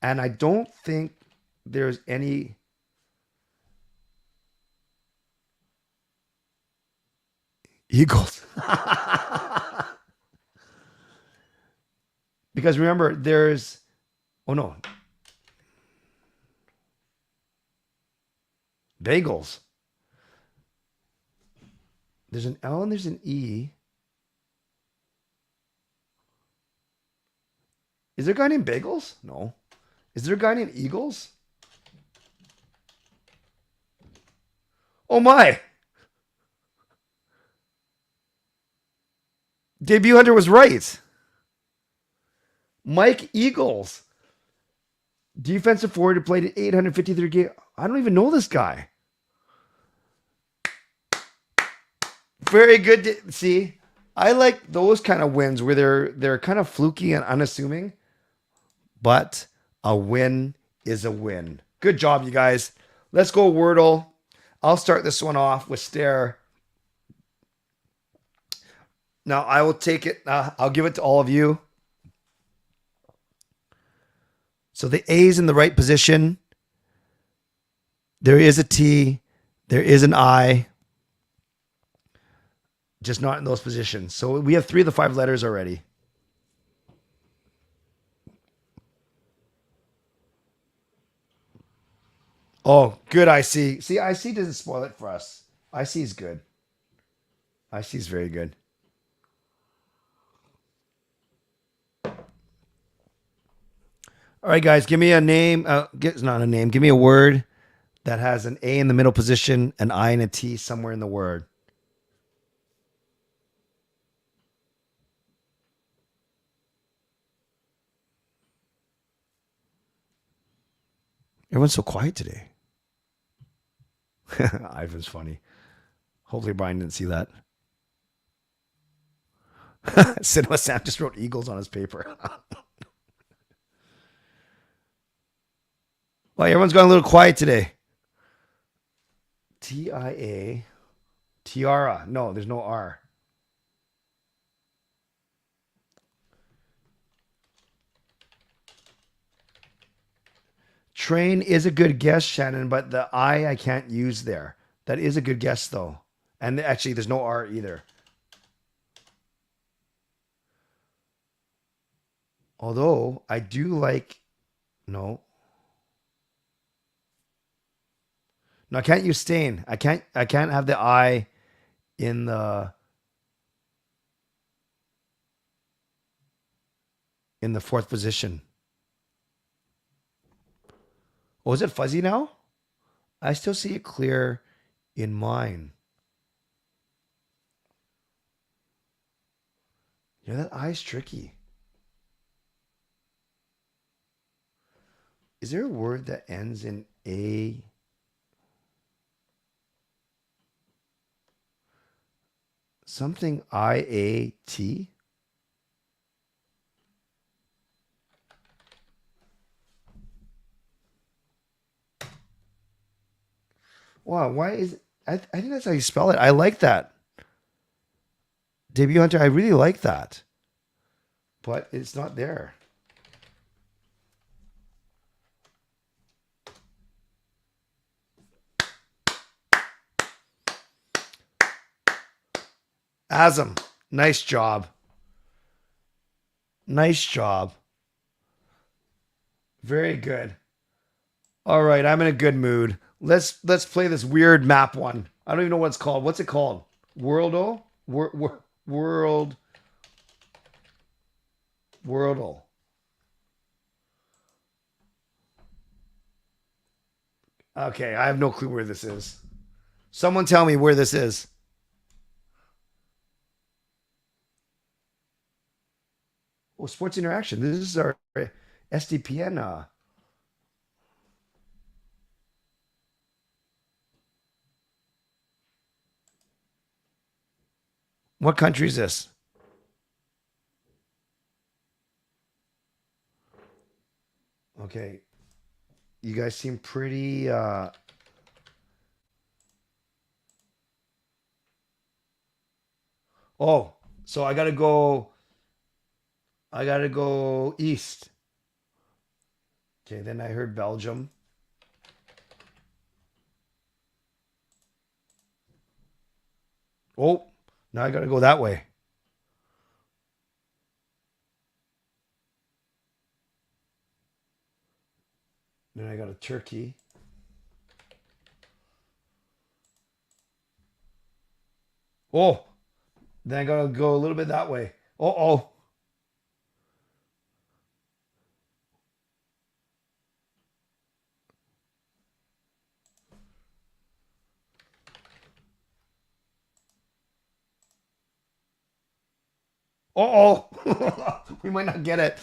And I don't think there's any Eagles. Because remember, there's... Oh, no. Bagels. There's an L and there's an E. Is there a guy named Bagels? No. Is there a guy named Eagles? Oh, my. Debut Hunter was right. Mike Eagles. Defensive forward who played at 853 games. I don't even know this guy. Very good. See, I like those kind of wins where they're kind of fluky and unassuming, but a win is a win. Good job, you guys. Let's go Wordle. I'll start this one off with Stare. Now I will take it. I'll give it to all of you. So the A is in the right position. There is a T. There is an I. Just not in those positions. So we have 3 of the 5 letters already. Oh, good IC. See, IC doesn't spoil it for us. IC is good. IC is very good. All right, guys, give me a name. It's not a name. Give me a word that has an A in the middle position, an I and a T somewhere in the word. Everyone's so quiet today. Ivan's funny. Hopefully Brian didn't see that. Cinema Sam just wrote Eagles on his paper. Well, everyone's gone a little quiet today. TIA. Tiara. No, there's no R. Train is a good guess, Shannon, but the I can't use there. That is a good guess, though. And actually, there's no R either. Although, I do like... No. No, I can't use stain. I can't have the I in the fourth position. Oh, is it fuzzy now? I still see it clear in mine. Yeah, that I's tricky. Is there a word that ends in A? Something IAT? Wow, why is it? I think that's how you spell it. I like that. Debut Hunter, I really like that. But it's not there. Asm, nice job. Nice job. Very good. All right, I'm in a good mood. Let's play this weird map one. I don't even know what it's called. What's it called? Worldle? Worldle. Okay, I have no clue where this is. Someone tell me where this is. Oh, Sports Interaction. This is our SDPN. What country is this? Okay. You guys seem pretty... Oh, so I gotta go east. Okay, then I heard Belgium. Oh, now I gotta go that way. Then I got a Turkey. Oh, then I gotta go a little bit that way. Oh. Oh. We might not get it.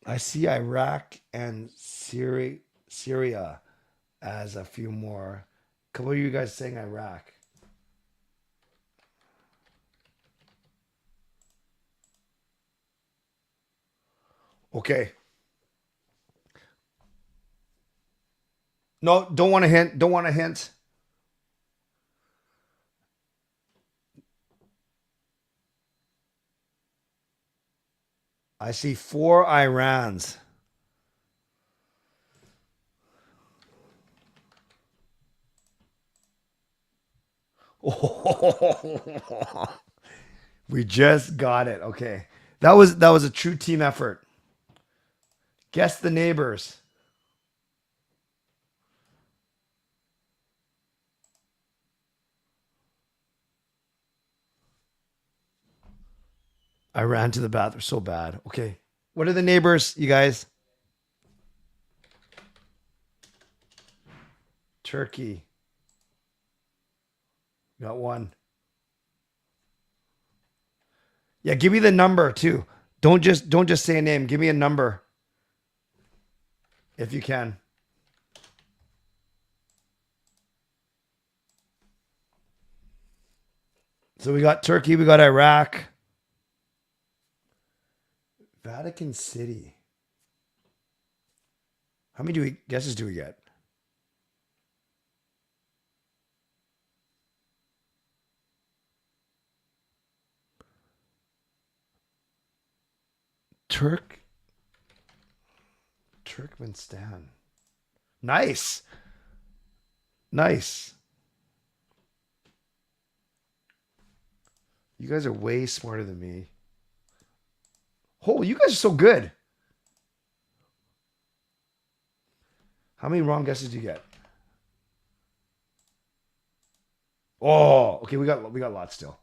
I see Iraq and Syria as a few more. A couple of you guys saying Iraq. Okay. No, don't want a hint. Don't want a hint. I see 4 Irans. Oh, we just got it. Okay. That was a true team effort. Guess the neighbors. I ran to the bathroom so bad. Okay. What are the neighbors, you guys? Turkey. Got 1. Yeah, give me the number too. Don't just say a name. Give me a number. If you can. So we got Turkey, we got Iraq. Vatican City. How many guesses do we get? Turkmenistan. Nice. Nice. You guys are way smarter than me. Oh, you guys are so good. How many wrong guesses do you get? Oh, okay, we got lots still.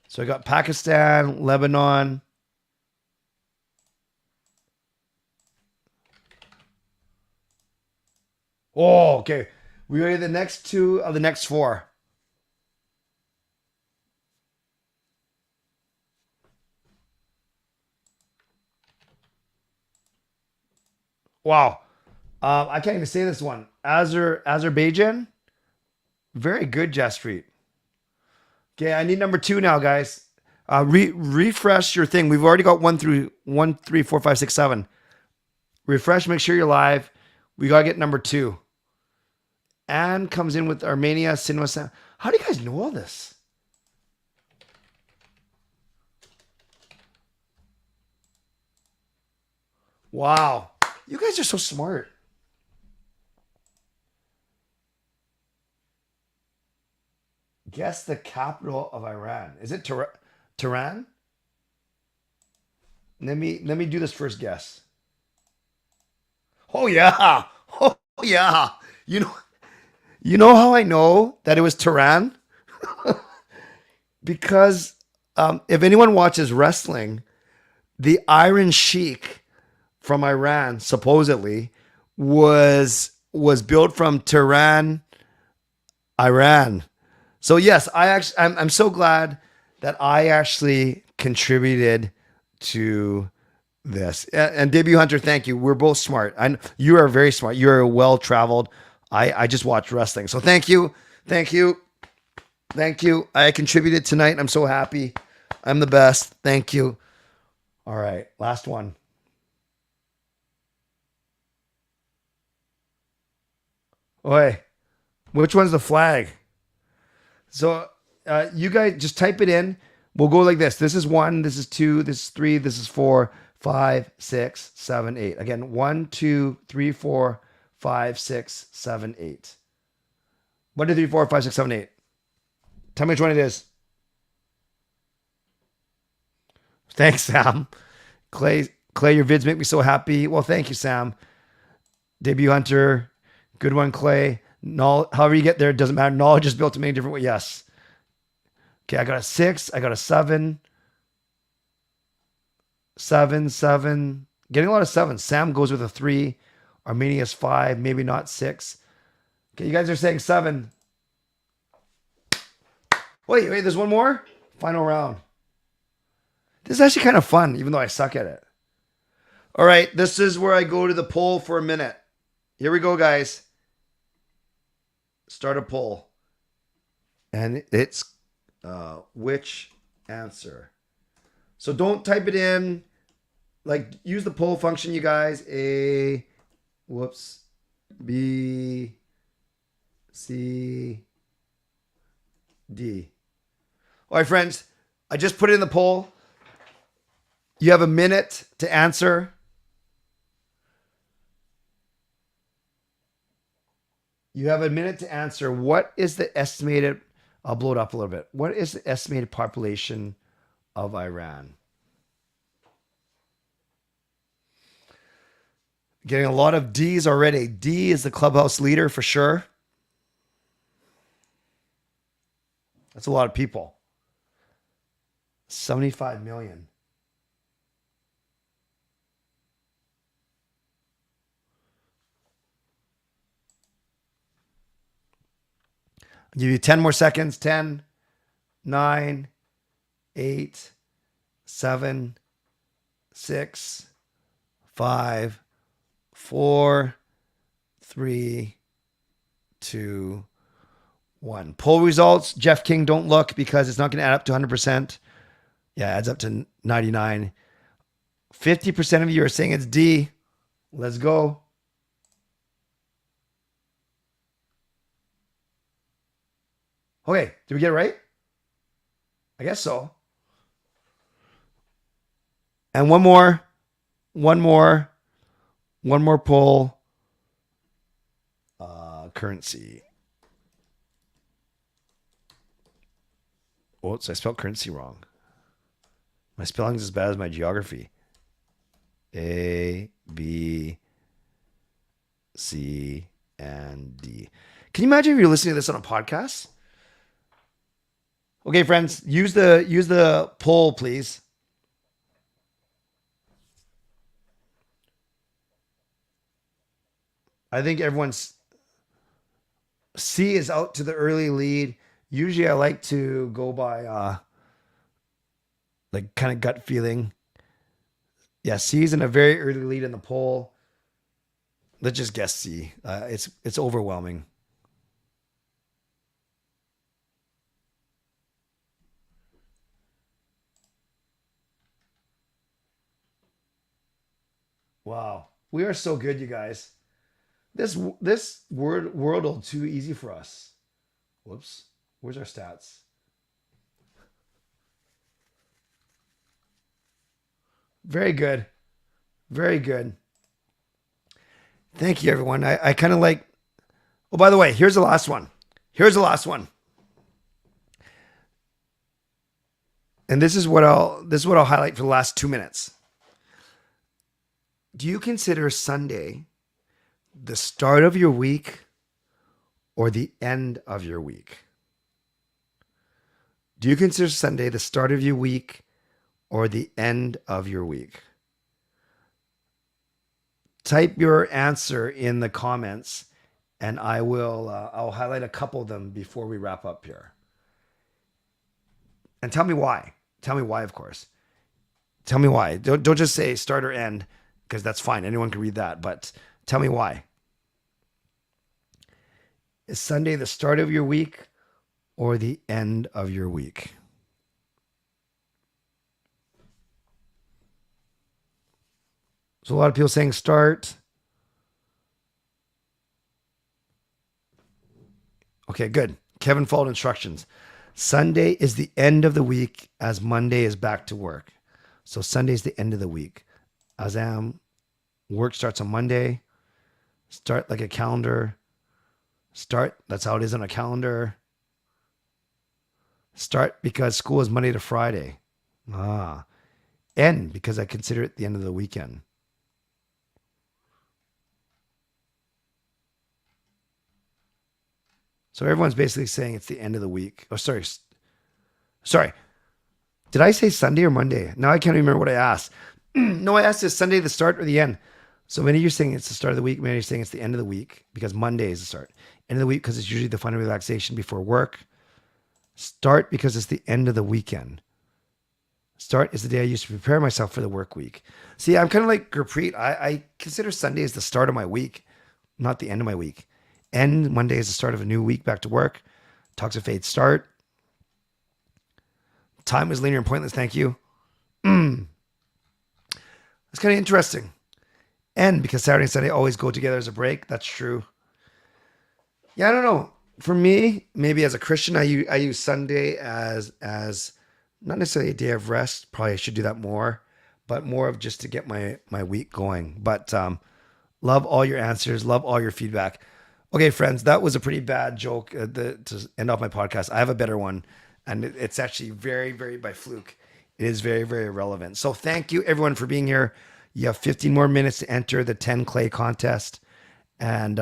So I got Pakistan, Lebanon. Oh, okay. We are the next 2 of the next 4. Wow. I can't even say this one. Azerbaijan. Very good, Jaspreet. Okay, I need number 2 now, guys. Refresh your thing. We've already got 1 through 1, 3, 4, 5, 6, 7. Refresh, make sure you're live. We got to get number 2. Anne comes in with Armenia, Sinwasa. How do you guys know all this? Wow. You guys are so smart. Guess the capital of Iran. Is it Tehran? Let me do this first guess. Oh yeah. Oh yeah. You know how I know that it was Tehran? Because if anyone watches wrestling, the Iron Sheik from Iran supposedly was built from Tehran, Iran. So yes, I'm so glad that I actually contributed to this. And Debut Hunter, thank you. We're both smart. You are very smart. You're well traveled. I just watched wrestling. So thank you. Thank you. Thank you. I contributed tonight. I'm so happy. I'm the best. Thank you. All right. Last one. Oi. Which one's the flag? So you guys just type it in. We'll go like this. This is 1. This is 2. This is 3. This is 4, 5, 6, 7, 8. Again, 1, 2, 3, 4, 5, 6, 7, 8. 1, 2, 3, 4, 5, 6, 7, 8. Tell me which one it is. Thanks, Sam. Clay, your vids make me so happy. Well, thank you, Sam. Debut Hunter. Good one, Clay. However you get there, it doesn't matter. Knowledge is built in many different ways. Yes. Okay, I got a 6. I got a 7. 7, 7. Getting a lot of 7s. Sam goes with a 3. Armenia's 5. Maybe not 6. Okay, you guys are saying 7. Wait, there's one more? Final round. This is actually kind of fun, even though I suck at it. All right, this is where I go to the poll for a minute. Here we go, guys. Start a poll. And it's which answer. So don't type it in. Like, use the poll function, you guys. A, whoops, B, C, D. All right, friends, I just put it in the poll. You have a minute to answer. You have a minute to answer. What is the estimated, I'll blow it up a little bit. What is the estimated population of Iran? Getting a lot of D's already. D is the clubhouse leader for sure. That's a lot of people. 75 million. I'll give you 10 more seconds. 10, 9, 8, 7, 6, 5, 4, 3, 2, 1. Poll results. Jeff King, don't look because it's not going to add up to 100%. Yeah, it adds up to 99. 50% of you are saying it's D. Let's go. Okay, did we get it right? I guess so. And one more poll. Currency. Oops, I spelled currency wrong. My spelling is as bad as my geography. A, B, C, and D. Can you imagine if you're listening to this on a podcast? Okay, friends, use the poll, please. I think everyone's C is out to the early lead. Usually I like to go by like kind of gut feeling. Yeah, C's in a very early lead in the poll. Let's just guess C. It's overwhelming. Wow, we are so good, you guys. This world too easy for us. Whoops. Where's our stats? Very good. Very good. Thank you, everyone. I kind of like... Oh, by the way, here's the last one. Here's the last one. And this is what I'll highlight for the last 2 minutes. Do you consider Sunday the start of your week or the end of your week? Do you consider Sunday the start of your week or the end of your week? Type your answer in the comments and I'll highlight a couple of them before we wrap up here. And tell me why. Tell me why, of course. Tell me why. Don't just say start or end, because that's fine. Anyone can read that, but tell me why. Is Sunday the start of your week or the end of your week? So a lot of people saying start. Okay, good. Kevin followed instructions. Sunday is the end of the week as Monday is back to work. So Sunday is the end of the week. Azam, work starts on Monday. Start like a calendar. Start, that's how it is on a calendar. Start because school is Monday to Friday. End because I consider it the end of the weekend. So everyone's basically saying it's the end of the week. Oh, sorry. Did I say Sunday or Monday? Now I can't remember what I asked. No, I asked is Sunday the start or the end? So many of you are saying it's the start of the week. Many of you are saying it's the end of the week because Monday is the start. End of the week because it's usually the fun and relaxation before work. Start because it's the end of the weekend. Start is the day I used to prepare myself for the work week. See, I'm kind of like Gurpreet. I consider Sunday as the start of my week, not the end of my week. End Monday is the start of a new week back to work. Talks of Fate start. Time is linear and pointless. Thank you. It's kind of interesting. And because Saturday and Sunday always go together as a break, that's true. Yeah, I don't know. For me, maybe as a Christian, I use Sunday as not necessarily a day of rest. Probably I should do that more, but more of just to get my week going. But love all your answers. Love all your feedback. Okay, friends, that was a pretty bad joke to end off my podcast. I have a better one, and it's actually very, very by fluke. It is very, very relevant. So thank you, everyone, for being here. You have 15 more minutes to enter the 10 clay contest. And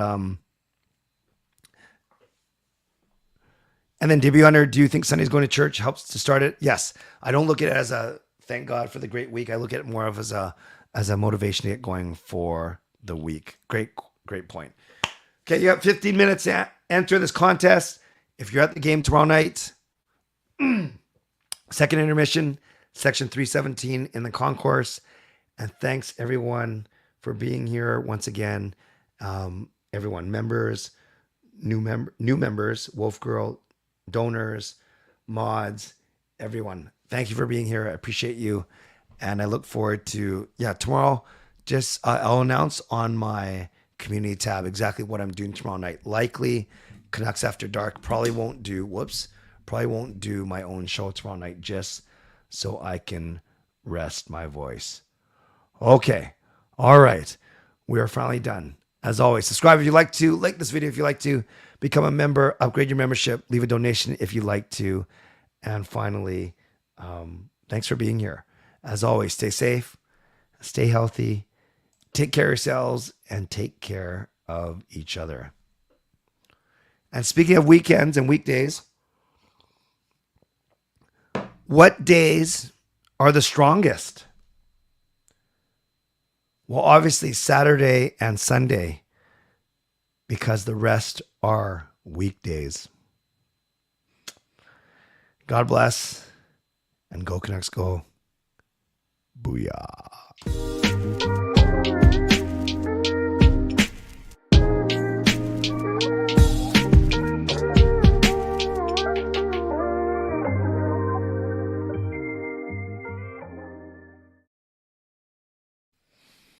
then debut under, do you think Sunday's going to church helps to start it? Yes. I don't look at it as a thank God for the great week. I look at it more of as a motivation to get going for the week. Great point. Okay, you have 15 minutes to enter this contest. If you're at the game tomorrow night, second intermission, section 317 in the concourse. And thanks everyone for being here once again. Everyone, members, new members, Wolf Girl, donors, mods, everyone. Thank you for being here. I appreciate you. And I look forward to, tomorrow, just I'll announce on my community tab exactly what I'm doing tomorrow night. Likely Canucks After Dark. Probably won't do my own show tomorrow night just so I can rest my voice. Okay. All right. We are finally done. As always, subscribe if you like to, like this video if you like to, become a member, upgrade your membership, leave a donation if you like to. And finally, thanks for being here. As always, stay safe, stay healthy, take care of yourselves, and take care of each other. And speaking of weekends and weekdays, what days are the strongest? Well, obviously Saturday and Sunday, because the rest are weekdays. God bless, and go Canucks go. Booyah.